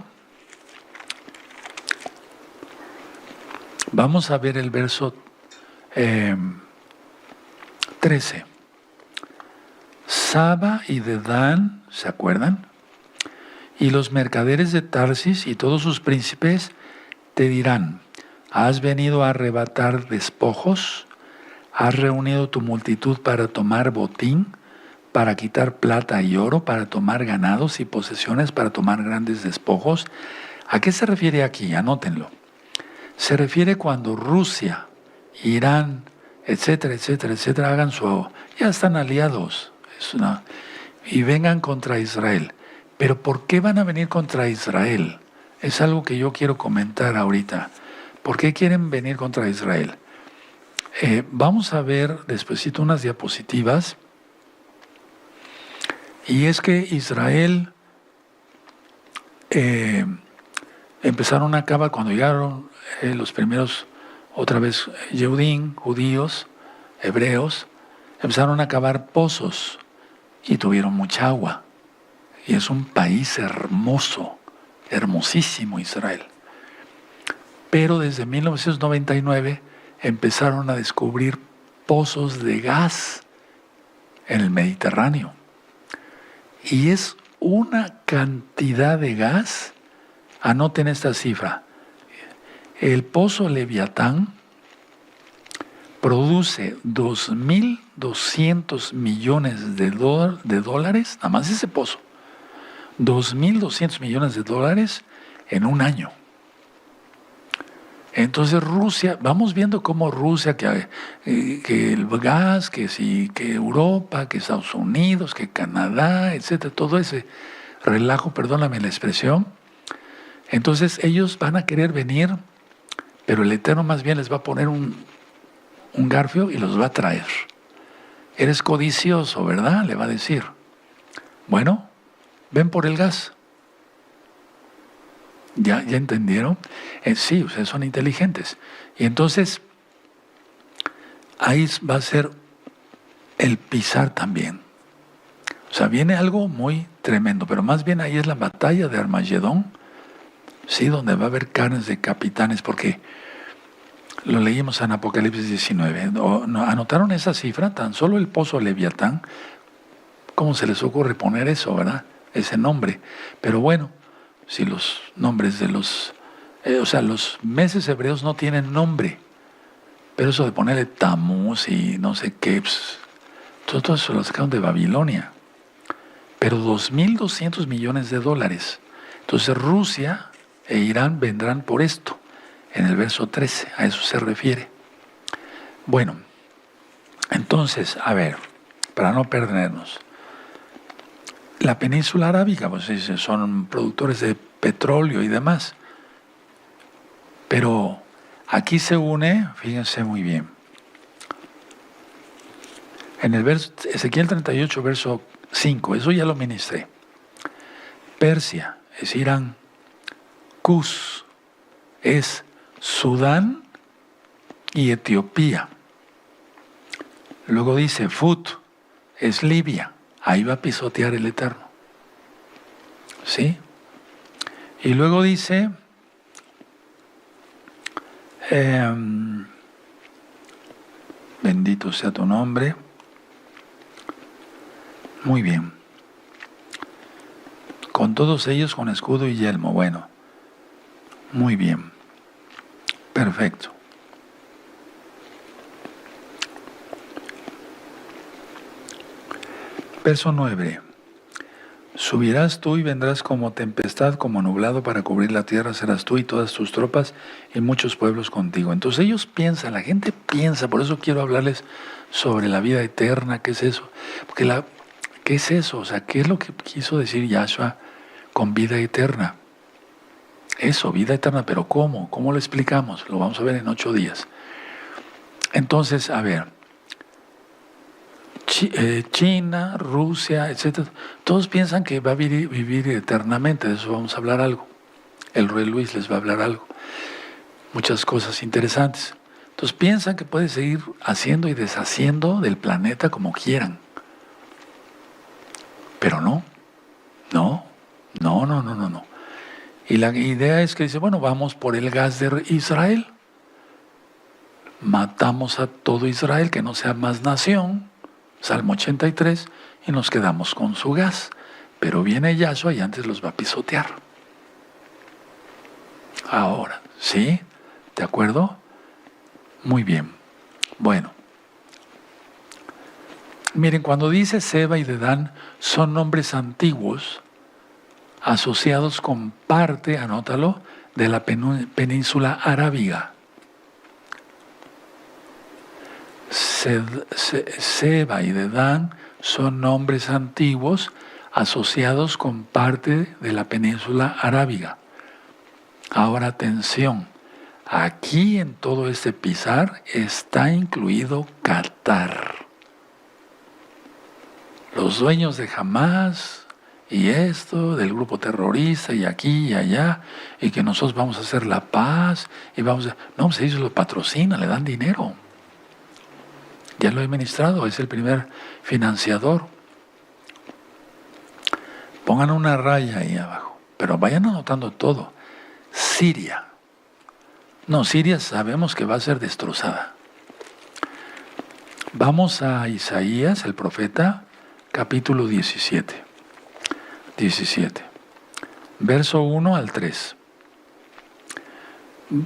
vamos a ver el verso 13. Saba y Dedán, ¿se acuerdan? Y los mercaderes de Tarsis y todos sus príncipes te dirán, ¿has venido a arrebatar despojos? ¿Has reunido tu multitud para tomar botín, para quitar plata y oro, para tomar ganados y posesiones, para tomar grandes despojos? ¿A qué se refiere aquí? Anótenlo. Se refiere cuando Rusia Irán, etcétera, etcétera, etcétera, ya están aliados, y vengan contra Israel. Pero ¿por qué van a venir contra Israel? Es algo que yo quiero comentar ahorita. ¿Por qué quieren venir contra Israel? Vamos a ver despuesito unas diapositivas. Y es que Israel empezaron a acabar cuando llegaron los primeros, otra vez, judíos, hebreos, empezaron a cavar pozos y tuvieron mucha agua. Y es un país hermoso, hermosísimo Israel. Pero desde 1999 empezaron a descubrir pozos de gas en el Mediterráneo. Y es una cantidad de gas. Anoten esta cifra. El pozo Leviatán produce 2.200 millones de dólares, nada más ese pozo. 2.200 millones de dólares en un año. Entonces Rusia, vamos viendo cómo Rusia, que el gas, que Europa, que Estados Unidos, que Canadá, etcétera, todo ese relajo, perdóname la expresión. Entonces ellos van a querer venir, pero el Eterno más bien les va a poner un garfio y los va a traer. Eres codicioso, ¿verdad? Le va a decir. Bueno, ven por el gas. ¿Ya entendieron? Sí, ustedes son inteligentes. Y entonces, ahí va a ser el pisar también. O sea, viene algo muy tremendo, pero más bien ahí es la batalla de Armagedón, sí, donde va a haber carnes de capitanes, porque lo leímos en Apocalipsis 19. ¿Anotaron esa cifra? Tan solo el pozo Leviatán. ¿Cómo se les ocurre poner eso, verdad? Ese nombre. Pero bueno, si los nombres de los meses hebreos no tienen nombre, pero eso de ponerle Tamuz y no sé qué, todo eso lo sacaron de Babilonia. Pero 2.200 millones de dólares. Entonces Rusia e Irán vendrán por esto, en el verso 13, a eso se refiere. Bueno, entonces, a ver, para no perdernos. La península arábiga, pues son productores de petróleo y demás. Pero aquí se une, fíjense muy bien. En el verso, Ezequiel 38, verso 5, eso ya lo ministré. Persia es Irán. Cus es Sudán y Etiopía. Luego dice Fut es Libia. Ahí va a pisotear el Eterno. ¿Sí? Y luego dice, bendito sea tu nombre. Muy bien. Con todos ellos con escudo y yelmo. Bueno, muy bien. Perfecto. Verso 9. Subirás tú y vendrás como tempestad, como nublado para cubrir la tierra, serás tú y todas tus tropas y muchos pueblos contigo. Entonces ellos piensan, la gente piensa, por eso quiero hablarles sobre la vida eterna, ¿qué es eso? Porque ¿qué es eso? O sea, ¿qué es lo que quiso decir Yahshua con vida eterna? Eso, vida eterna, pero ¿cómo? ¿Cómo lo explicamos? Lo vamos a ver en 8 días. Entonces, a ver, China, Rusia, etcétera, todos piensan que va a vivir eternamente, de eso vamos a hablar algo. El rey Luis les va a hablar algo. Muchas cosas interesantes. Entonces piensan que puede seguir haciendo y deshaciendo del planeta como quieran. Pero no. Y la idea es que dice, bueno, vamos por el gas de Israel. Matamos a todo Israel, que no sea más nación. Salmo 83, y nos quedamos con su gas. Pero viene Yahshua y antes los va a pisotear. Ahora, ¿sí? ¿De acuerdo? Muy bien. Bueno. Miren, cuando dice Seba y Dedán, son nombres antiguos asociados con parte, anótalo, de la península arábiga. Seba y Dedán son nombres antiguos asociados con parte de la península arábiga. Ahora atención, aquí en todo este pisar está incluido Qatar. Los dueños de Hamas y esto, del grupo terrorista y aquí y allá, y que nosotros vamos a hacer la paz y vamos a... No, pues ellos lo patrocinan, le dan dinero. Ya lo he ministrado, es el primer financiador. Pongan una raya ahí abajo, pero vayan anotando todo. Siria. No, Siria sabemos que va a ser destrozada. Vamos a Isaías, el profeta, capítulo 17. Verso 1 al 3.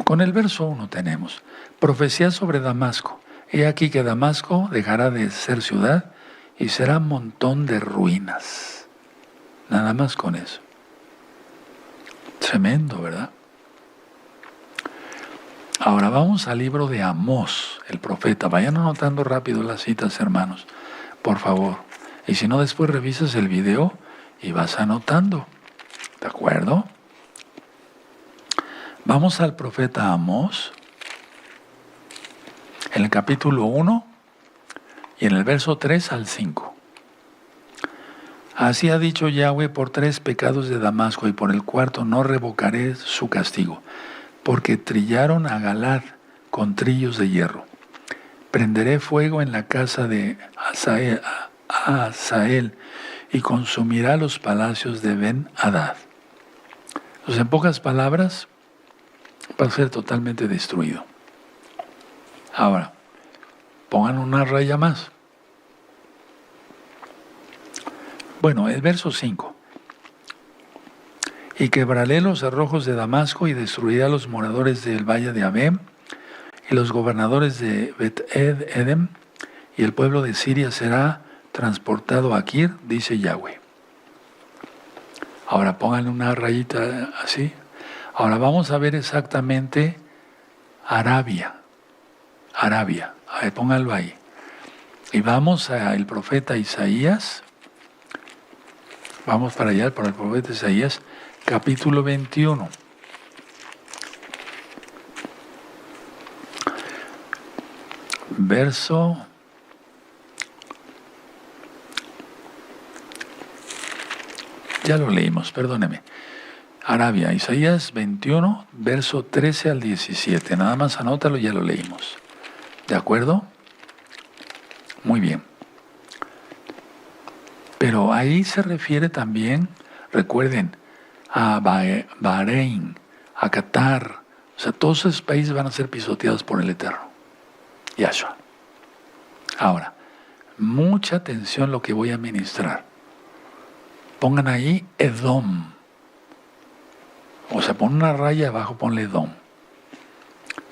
Con el verso 1 tenemos, profecía sobre Damasco. He aquí que Damasco dejará de ser ciudad y será montón de ruinas. Nada más con eso. Tremendo, ¿verdad? Ahora vamos al libro de Amós, el profeta. Vayan anotando rápido las citas, hermanos, por favor. Y si no, después revisas el video y vas anotando. ¿De acuerdo? Vamos al profeta Amós, en el capítulo 1 y en el verso 3 al 5. Así ha dicho Yahweh: por 3 pecados de Damasco y por el 4 no revocaré su castigo, porque trillaron a Galad con trillos de hierro. Prenderé fuego en la casa de Hazael y consumirá los palacios de Ben-Hadad. Entonces, en pocas palabras, va a ser totalmente destruido. Ahora, pongan una raya más. Bueno, el verso 5. Y quebraré los cerrojos de Damasco y destruiré a los moradores del valle de Abem y los gobernadores de Bet-Edem, y el pueblo de Siria será transportado a Kir, dice Yahweh. Ahora pónganle una rayita así. Ahora vamos a ver exactamente Arabia. A ver, pónganlo ahí. Y vamos al profeta Isaías. Vamos para allá, para el profeta Isaías, capítulo 21. Verso... Ya lo leímos, perdóneme. Arabia, Isaías 21, verso 13 al 17. Nada más anótalo, ya lo leímos. ¿De acuerdo? Muy bien. Pero ahí se refiere también, recuerden, a Bahrein, a Qatar. O sea, todos esos países van a ser pisoteados por el Eterno. Yahshua. Ahora, mucha atención lo que voy a ministrar. Pongan ahí Edom. O sea, pon una raya abajo, ponle Edom.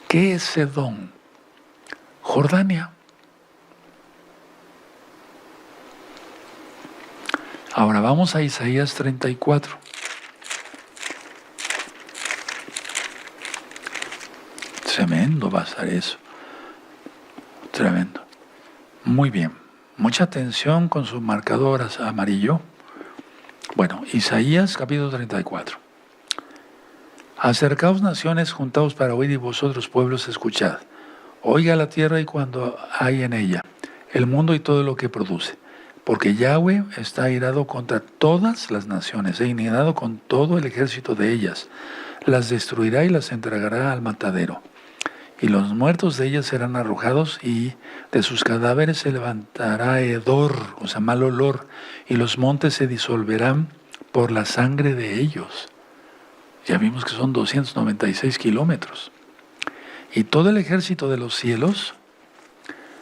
¿Qué es Edom? Jordania. Ahora vamos a Isaías 34. Tremendo va a ser eso. Tremendo. Muy bien. Mucha atención con su marcador amarillo. Bueno, Isaías capítulo 34. Acercaos naciones, juntaos para oír, y vosotros pueblos escuchad. Oiga la tierra y cuando hay en ella, el mundo y todo lo que produce. Porque Yahweh está airado contra todas las naciones, e indignado con todo el ejército de ellas. Las destruirá y las entregará al matadero. Y los muertos de ellas serán arrojados, y de sus cadáveres se levantará hedor, o sea, mal olor, y los montes se disolverán por la sangre de ellos. Ya vimos que son 296 kilómetros. Y todo el ejército de los cielos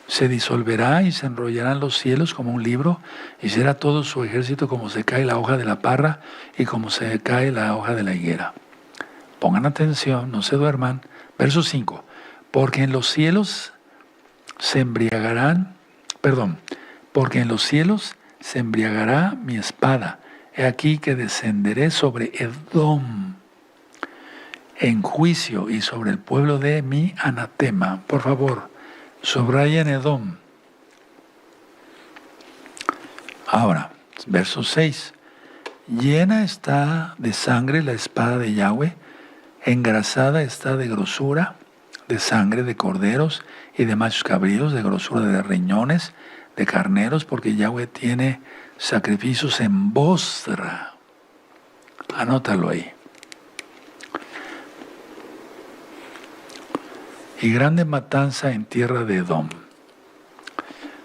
se disolverá y se enrollarán los cielos como un libro, y será todo su ejército como se cae la hoja de la parra y como se cae la hoja de la higuera. Pongan atención, no se duerman. Verso 5. Porque en los cielos se embriagarán, porque en los cielos se embriagará mi espada. He aquí que descenderé sobre Edom en juicio y sobre el pueblo de mi anatema. Por favor, subrayen Edom. Ahora, verso 6. Llena está de sangre la espada de Yahweh, engrasada está de grosura, de sangre de corderos y de machos cabríos, de grosura de riñones, de carneros, porque Yahweh tiene sacrificios en Bosra. Anótalo ahí. Y grande matanza en tierra de Edom.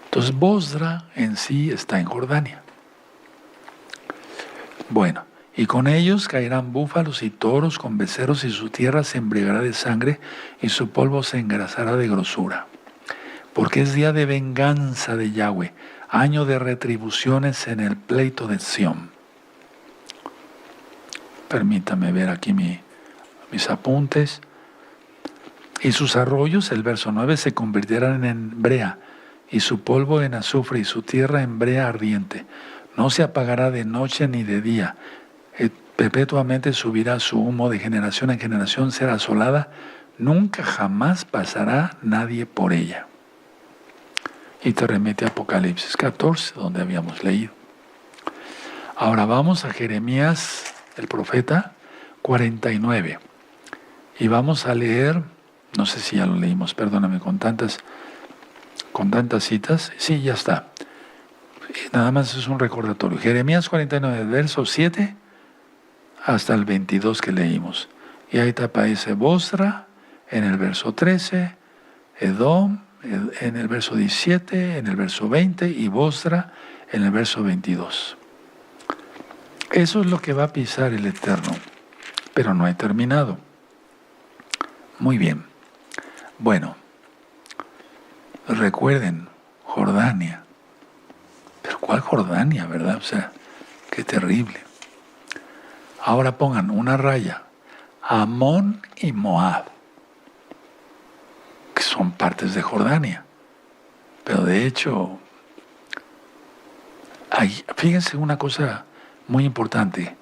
Entonces Bosra en sí está en Jordania. Bueno, y con ellos caerán búfalos y toros con becerros, y su tierra se embriagará de sangre y su polvo se engrasará de grosura. Porque es día de venganza de Yahweh, año de retribuciones en el pleito de Sión. Permítame ver aquí mis apuntes. Y sus arroyos, el verso 9, se convertirán en brea, y su polvo en azufre, y su tierra en brea ardiente. No se apagará de noche ni de día. Perpetuamente subirá su humo, de generación en generación será asolada. Nunca jamás pasará nadie por ella. Y te remite a Apocalipsis 14, donde habíamos leído. Ahora vamos a Jeremías, el profeta, 49. Y vamos a leer, no sé si ya lo leímos, perdóname, con tantas citas. Sí, ya está. Nada más es un recordatorio. Jeremías 49, verso 7 hasta el 22 que leímos. Y ahí te aparece Bosra en el verso 13, Edom en el verso 17, en el verso 20 y Bosra en el verso 22. Eso es lo que va a pisar el Eterno, pero no he terminado. Muy bien. Bueno, recuerden, Jordania. Pero ¿cuál Jordania, verdad? O sea, qué terrible. Ahora pongan una raya. Amón y Moab, que son partes de Jordania. Pero de hecho, fíjense una cosa muy importante.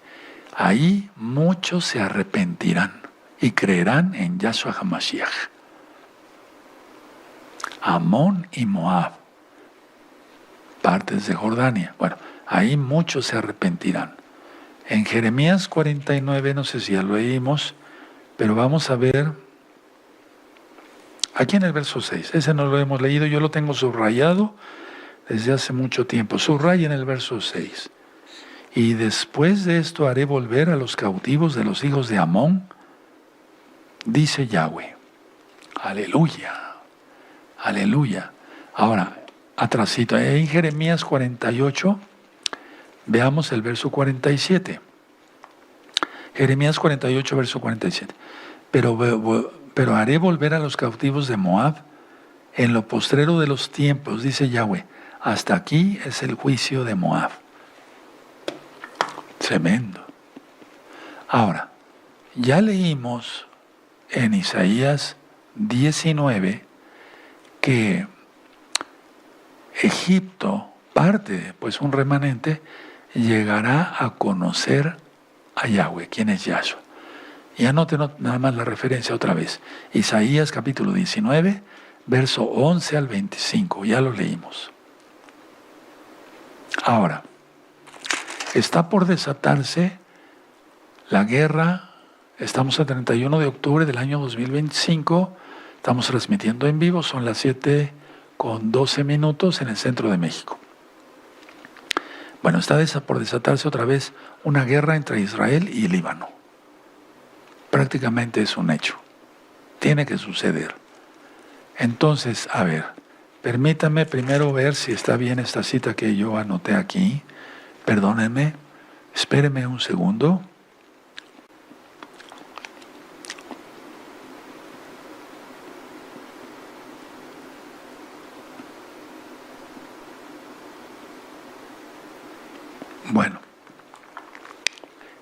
Ahí muchos se arrepentirán y creerán en Yahshua HaMashiach. Amón y Moab, partes de Jordania. Bueno, ahí muchos se arrepentirán. En Jeremías 49, no sé si ya lo leímos, pero vamos a ver aquí en el verso 6. Ese no lo hemos leído, yo lo tengo subrayado desde hace mucho tiempo. Subraya en el verso 6. Y después de esto haré volver a los cautivos de los hijos de Amón, dice Yahweh. Aleluya, aleluya. Ahora, atrasito, en Jeremías 48, veamos el verso 47. Jeremías 48, verso 47. Pero haré volver a los cautivos de Moab en lo postrero de los tiempos, dice Yahweh. Hasta aquí es el juicio de Moab. Tremendo. Ahora, ya leímos en Isaías 19 que Egipto, pues un remanente, llegará a conocer a Yahweh, quien es Yahshua. Y anoten nada más la referencia otra vez. Isaías capítulo 19, verso 11 al 25, ya lo leímos. Ahora, está por desatarse la guerra. Estamos a 31 de octubre del año 2025, estamos transmitiendo en vivo, son las 7:12 en el centro de México. Bueno, está por desatarse otra vez una guerra entre Israel y Líbano. Prácticamente es un hecho. Tiene que suceder. Entonces, a ver, permítame primero ver si está bien esta cita que yo anoté aquí. Perdónenme, espérenme un segundo. Bueno,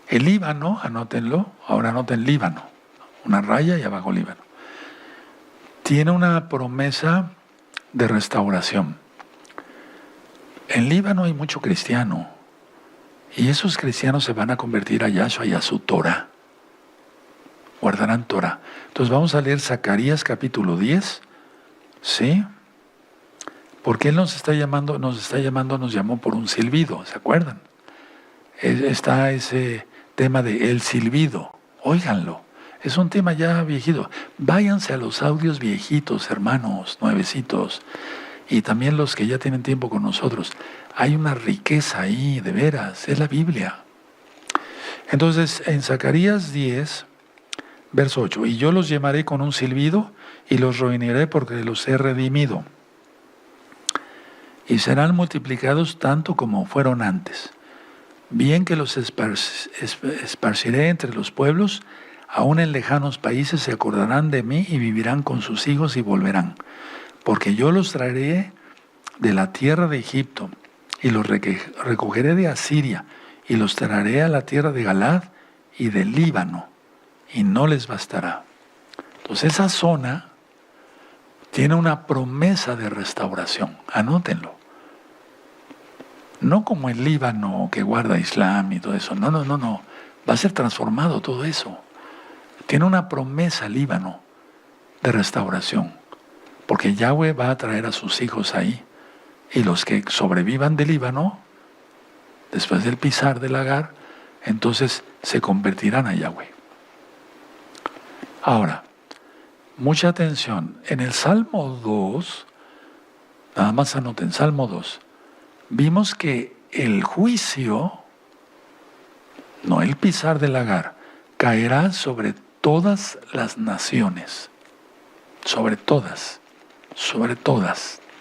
el Líbano, anótenlo, ahora anoten Líbano, una raya y abajo Líbano. Tiene una promesa de restauración. En Líbano hay mucho cristiano y esos cristianos se van a convertir a Yahshua y a su Torah. Guardarán Torah. Entonces vamos a leer Zacarías capítulo 10, ¿sí? Porque Él nos llamó por un silbido, ¿se acuerdan? Está ese tema de el silbido, óiganlo, es un tema ya viejito. Váyanse a los audios viejitos, hermanos, nuevecitos, y también los que ya tienen tiempo con nosotros. Hay una riqueza ahí, de veras, es la Biblia. Entonces, en Zacarías 10, verso 8, y yo los llamaré con un silbido y los reuniré porque los he redimido. Y serán multiplicados tanto como fueron antes. Bien que los esparciré entre los pueblos, aún en lejanos países se acordarán de mí y vivirán con sus hijos y volverán. Porque yo los traeré de la tierra de Egipto y los recogeré de Asiria y los traeré a la tierra de Galaad y del Líbano y no les bastará. Entonces esa zona tiene una promesa de restauración, anótenlo. No como el Líbano que guarda Islam y todo eso, no. Va a ser transformado todo eso. Tiene una promesa el Líbano de restauración, porque Yahweh va a traer a sus hijos ahí, y los que sobrevivan del Líbano, después del pisar del Agar, entonces se convertirán a Yahweh. Ahora, mucha atención, en el Salmo 2, nada más anoten, Salmo 2, vimos que el juicio, no el pisar del Agar, caerá sobre todas las naciones, sobre todas,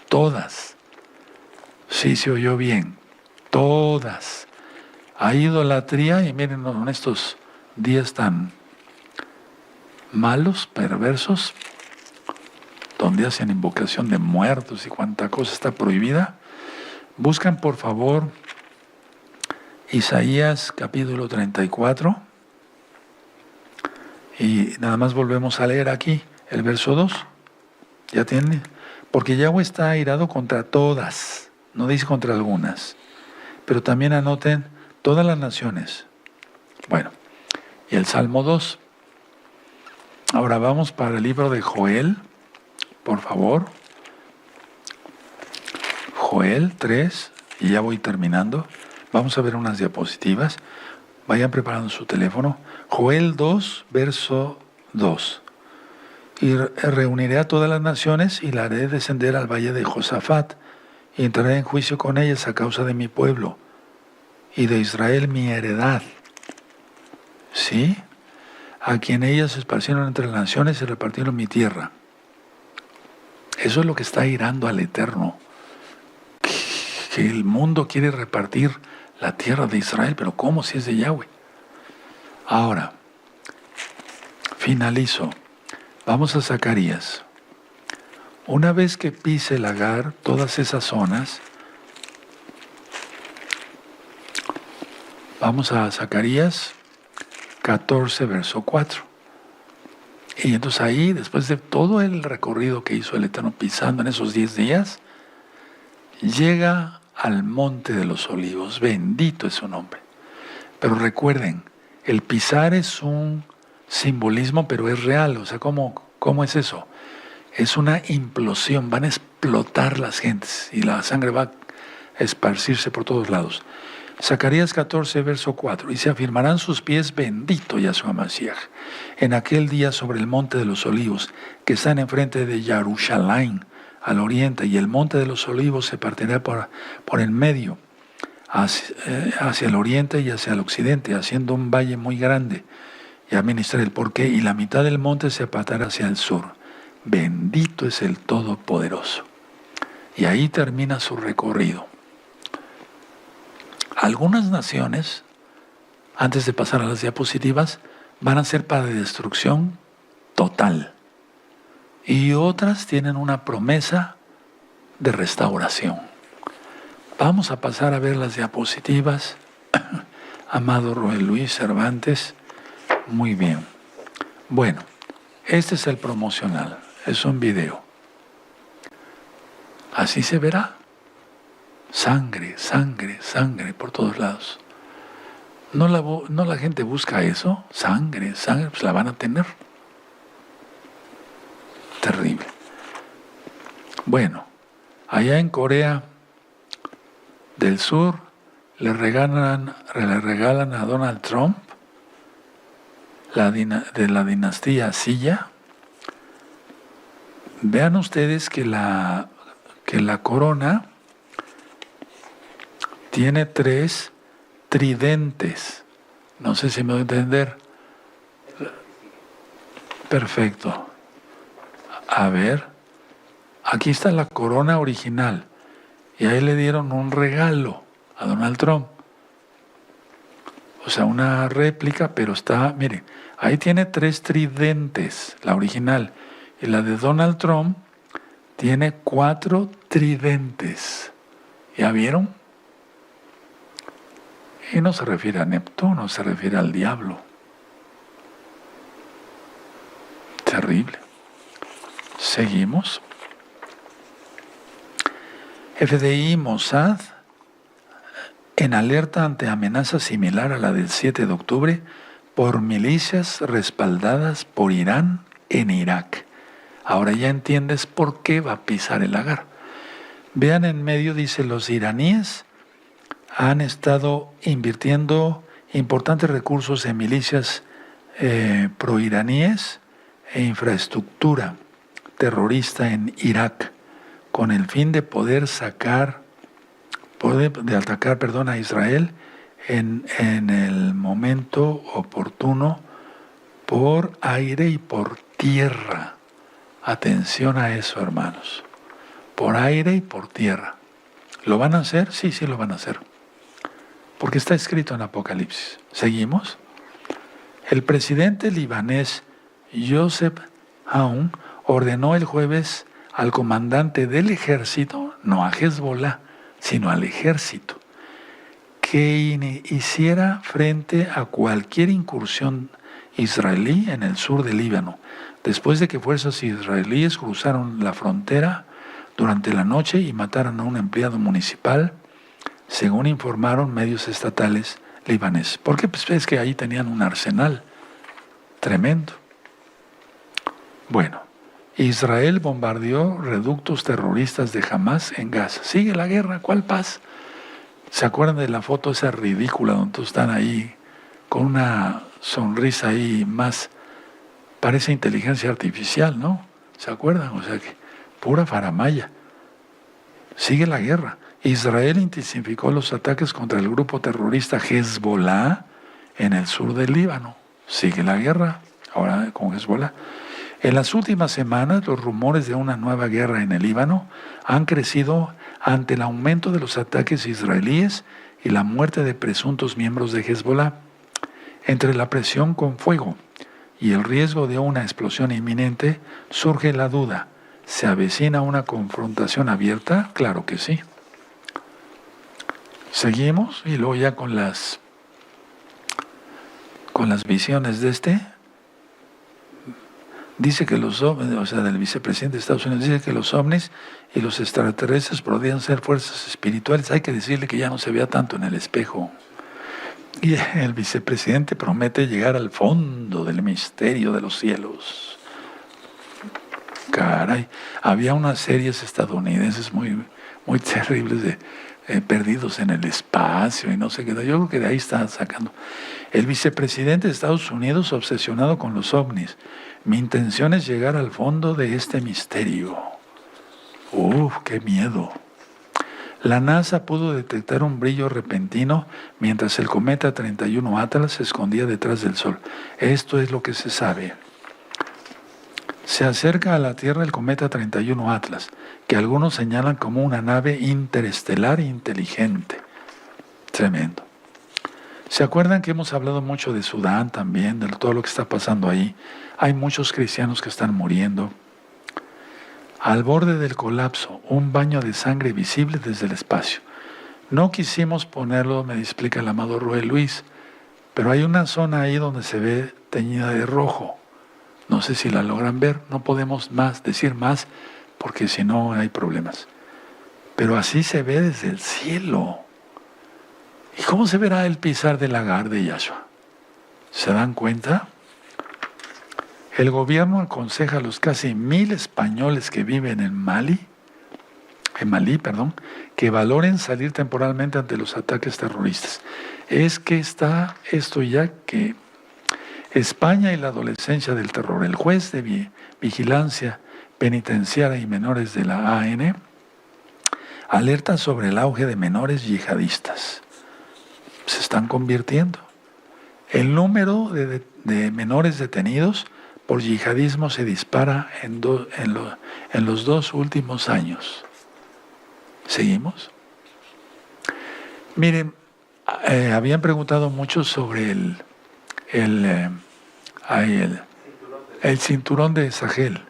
todas. Sí se oyó bien, todas. Hay idolatría y miren en estos días tan malos, perversos, donde hacen invocación de muertos y cuánta cosa está prohibida. Buscan por favor Isaías capítulo 34 y nada más volvemos a leer aquí el verso 2. ¿Ya tienen? Porque Yahweh está airado contra todas, no dice contra algunas, pero también anoten todas las naciones. Bueno, y el Salmo 2. Ahora vamos para el libro de Joel, por favor. Joel 3, y ya voy terminando. Vamos a ver unas diapositivas. Vayan preparando su teléfono. Joel 2, verso 2. Y reuniré a todas las naciones y la haré descender al valle de Josafat, y entraré en juicio con ellas a causa de mi pueblo y de Israel mi heredad. ¿Sí? A quien ellas se esparcieron entre las naciones y repartieron mi tierra. Eso es lo que está irando al Eterno. Que el mundo quiere repartir la tierra de Israel, pero ¿cómo si es de Yahweh? Ahora, finalizo. Vamos a Zacarías. Una vez que pise el Agar, todas esas zonas, vamos a Zacarías 14, verso 4. Y entonces ahí, después de todo el recorrido que hizo el Eterno pisando en esos 10 días, llega al monte de los olivos. Bendito es su nombre. Pero recuerden, el pisar es un simbolismo, pero es real. O sea, ¿cómo es eso? Es una implosión, van a explotar las gentes y la sangre va a esparcirse por todos lados. Zacarías 14, verso 4, y se afirmarán sus pies, bendito Yahshua Mashiach, en aquel día sobre el monte de los olivos, que están enfrente de Jerusalén, al oriente, y el monte de los olivos se partirá por el medio, hacia el oriente y hacia el occidente, haciendo un valle muy grande. Y administraré el porqué, y la mitad del monte se apartará hacia el sur. Bendito es el Todopoderoso. Y ahí termina su recorrido. Algunas naciones, antes de pasar a las diapositivas, van a ser para destrucción total. Y otras tienen una promesa de restauración. Vamos a pasar a ver las diapositivas. Amado Roel Luis Cervantes, muy bien. Bueno, este es el promocional, es un video. Así se verá. Sangre, sangre, sangre por todos lados. ¿No la gente busca eso? Sangre, sangre, pues la van a tener. Terrible. Bueno, Allá en Corea del Sur le regalan a Donald Trump de la dinastía Silla. Vean ustedes que la corona tiene 3 tridentes. No sé si me voy a entender. Perfecto. A ver, aquí está la corona original. Y ahí le dieron un regalo a Donald Trump. O sea, una réplica, pero está, miren, ahí tiene 3 tridentes, la original. Y la de Donald Trump tiene 4 tridentes. ¿Ya vieron? Y no se refiere a Neptuno, se refiere al diablo. Terrible. Seguimos. FDI y Mossad en alerta ante amenaza similar a la del 7 de octubre por milicias respaldadas por Irán en Irak. Ahora ya entiendes por qué va a pisar el lagar. Vean en medio, dice, los iraníes han estado invirtiendo importantes recursos en milicias proiraníes e infraestructura terrorista en Irak, con el fin de poder atacar a Israel en el momento oportuno por aire y por tierra. Atención a eso, hermanos. Por aire y por tierra. ¿Lo van a hacer? Sí, sí lo van a hacer. Porque está escrito en Apocalipsis. ¿Seguimos? El presidente libanés Joseph Aoun ordenó el jueves al comandante del ejército, no a Hezbollah, sino al ejército, que hiciera frente a cualquier incursión israelí en el sur del Líbano, después de que fuerzas israelíes cruzaron la frontera durante la noche y mataron a un empleado municipal, según informaron medios estatales libaneses. Porque pues es que ahí tenían un arsenal tremendo. Bueno, Israel bombardeó reductos terroristas de Hamas en Gaza. Sigue la guerra, ¿cuál paz? ¿Se acuerdan de la foto esa ridícula donde están ahí con una sonrisa ahí más, parece inteligencia artificial, ¿no? ¿Se acuerdan? O sea que pura faramalla. Sigue la guerra. Israel intensificó los ataques contra el grupo terrorista Hezbollah en el sur del Líbano. Sigue la guerra, ahora con Hezbollah. En las últimas semanas, los rumores de una nueva guerra en el Líbano han crecido ante el aumento de los ataques israelíes y la muerte de presuntos miembros de Hezbollah. Entre la presión con fuego y el riesgo de una explosión inminente, surge la duda: ¿se avecina una confrontación abierta? Claro que sí. Seguimos y luego ya con las visiones de dice que los ovnis, o sea, del vicepresidente de Estados Unidos, dice que los ovnis y los extraterrestres podrían ser fuerzas espirituales. Hay que decirle que ya no se vea tanto en el espejo. Y el vicepresidente promete llegar al fondo del misterio de los cielos. Caray, había unas series estadounidenses muy, muy terribles de perdidos en el espacio y no sé qué. Yo creo que de ahí está sacando. El vicepresidente de Estados Unidos obsesionado con los ovnis. Mi intención es llegar al fondo de este misterio. ¡Uf, qué miedo! La NASA pudo detectar un brillo repentino mientras el cometa 31 Atlas se escondía detrás del Sol. Esto es lo que se sabe. Se acerca a la Tierra el cometa 31 Atlas, que algunos señalan como una nave interestelar inteligente. Tremendo. ¿Se acuerdan que hemos hablado mucho de Sudán también, de todo lo que está pasando ahí? Hay muchos cristianos que están muriendo. Al borde del colapso, un baño de sangre visible desde el espacio. No quisimos ponerlo, me explica el amado Roel Luis, pero hay una zona ahí donde se ve teñida de rojo. No sé si la logran ver, no podemos decir más, porque si no hay problemas. Pero así se ve desde el cielo. ¿Y cómo se verá el pisar del lagar de Yahshua? ¿Se dan cuenta? El gobierno aconseja a los casi 1000 españoles que viven en Mali Malí, que valoren salir temporalmente ante los ataques terroristas. Es que está esto ya que España y la adolescencia del terror. El juez de vigilancia penitenciaria y menores de la AN alerta sobre el auge de menores yihadistas. Se están convirtiendo. El número de menores detenidos por yihadismo se dispara en los 2 últimos años. ¿Seguimos? Miren, habían preguntado mucho sobre el cinturón de Sahel.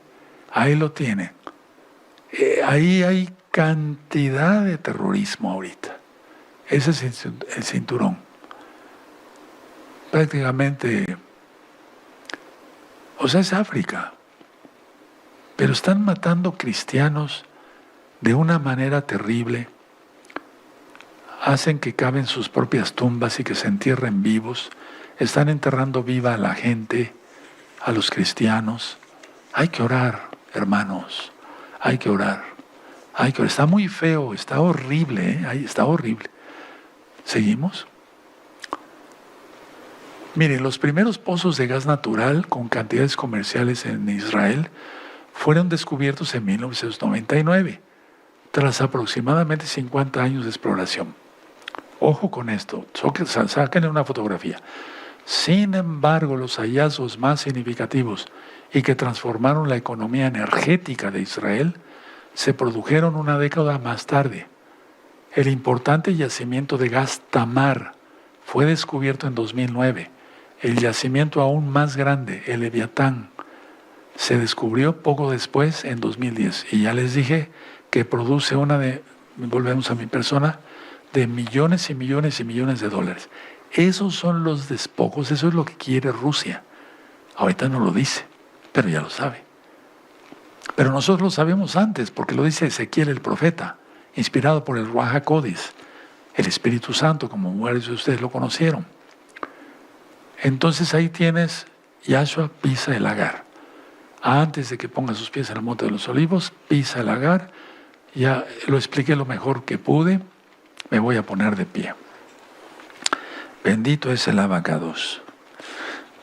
Ahí lo tienen. Ahí hay cantidad de terrorismo ahorita. Ese es el cinturón. Prácticamente, o sea, es África. Pero están matando cristianos de una manera terrible. Hacen que caben sus propias tumbas y que se entierren vivos. Están enterrando viva a la gente, a los cristianos. Hay que orar, hermanos. Hay que orar. Está muy feo, está horrible, está horrible. ¿Seguimos? Miren, los primeros pozos de gas natural con cantidades comerciales en Israel fueron descubiertos en 1999, tras aproximadamente 50 años de exploración. Ojo con esto, sáquenle una fotografía. Sin embargo, los hallazgos más significativos y que transformaron la economía energética de Israel se produjeron una década más tarde. El importante yacimiento de gas Tamar fue descubierto en 2009. El yacimiento aún más grande, el Leviatán, se descubrió poco después, en 2010. Y ya les dije que produce volvemos a mi persona, de millones y millones y millones de dólares. Esos son los despojos, eso es lo que quiere Rusia. Ahorita no lo dice, pero ya lo sabe. Pero nosotros lo sabemos antes, porque lo dice Ezequiel el profeta, inspirado por el Ruach HaKodesh, el Espíritu Santo, como varios de ustedes lo conocieron. Entonces ahí tienes, Yahshua pisa el Agar. Antes de que ponga sus pies en el Monte de los Olivos, pisa el Agar. Ya lo expliqué lo mejor que pude. Me voy a poner de pie. Bendito es el Abacados.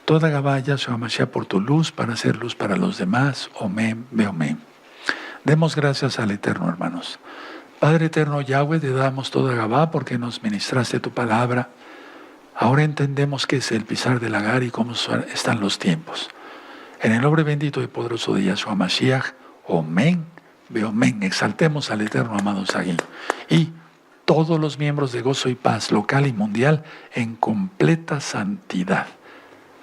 Toda Gabá, Yahshua Mashiach, por tu luz, para hacer luz para los demás. Omen, beomen. Demos gracias al Eterno, hermanos. Padre Eterno Yahweh, te damos toda Gabá porque nos ministraste tu palabra. Ahora entendemos qué es el pisar del Agar y cómo están los tiempos. En el nombre bendito y poderoso de Yahshua Mashiach, Omen, beomen. Exaltemos al Eterno, amado Saguín. Y todos los miembros de Gozo y Paz, local y mundial, en completa santidad.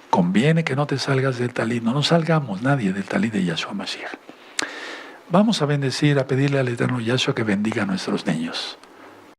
Conviene que no te salgas del talid, no nos salgamos nadie del talid de Yahshua Mashiach. Vamos a bendecir, a pedirle al Eterno Yahshua que bendiga a nuestros niños.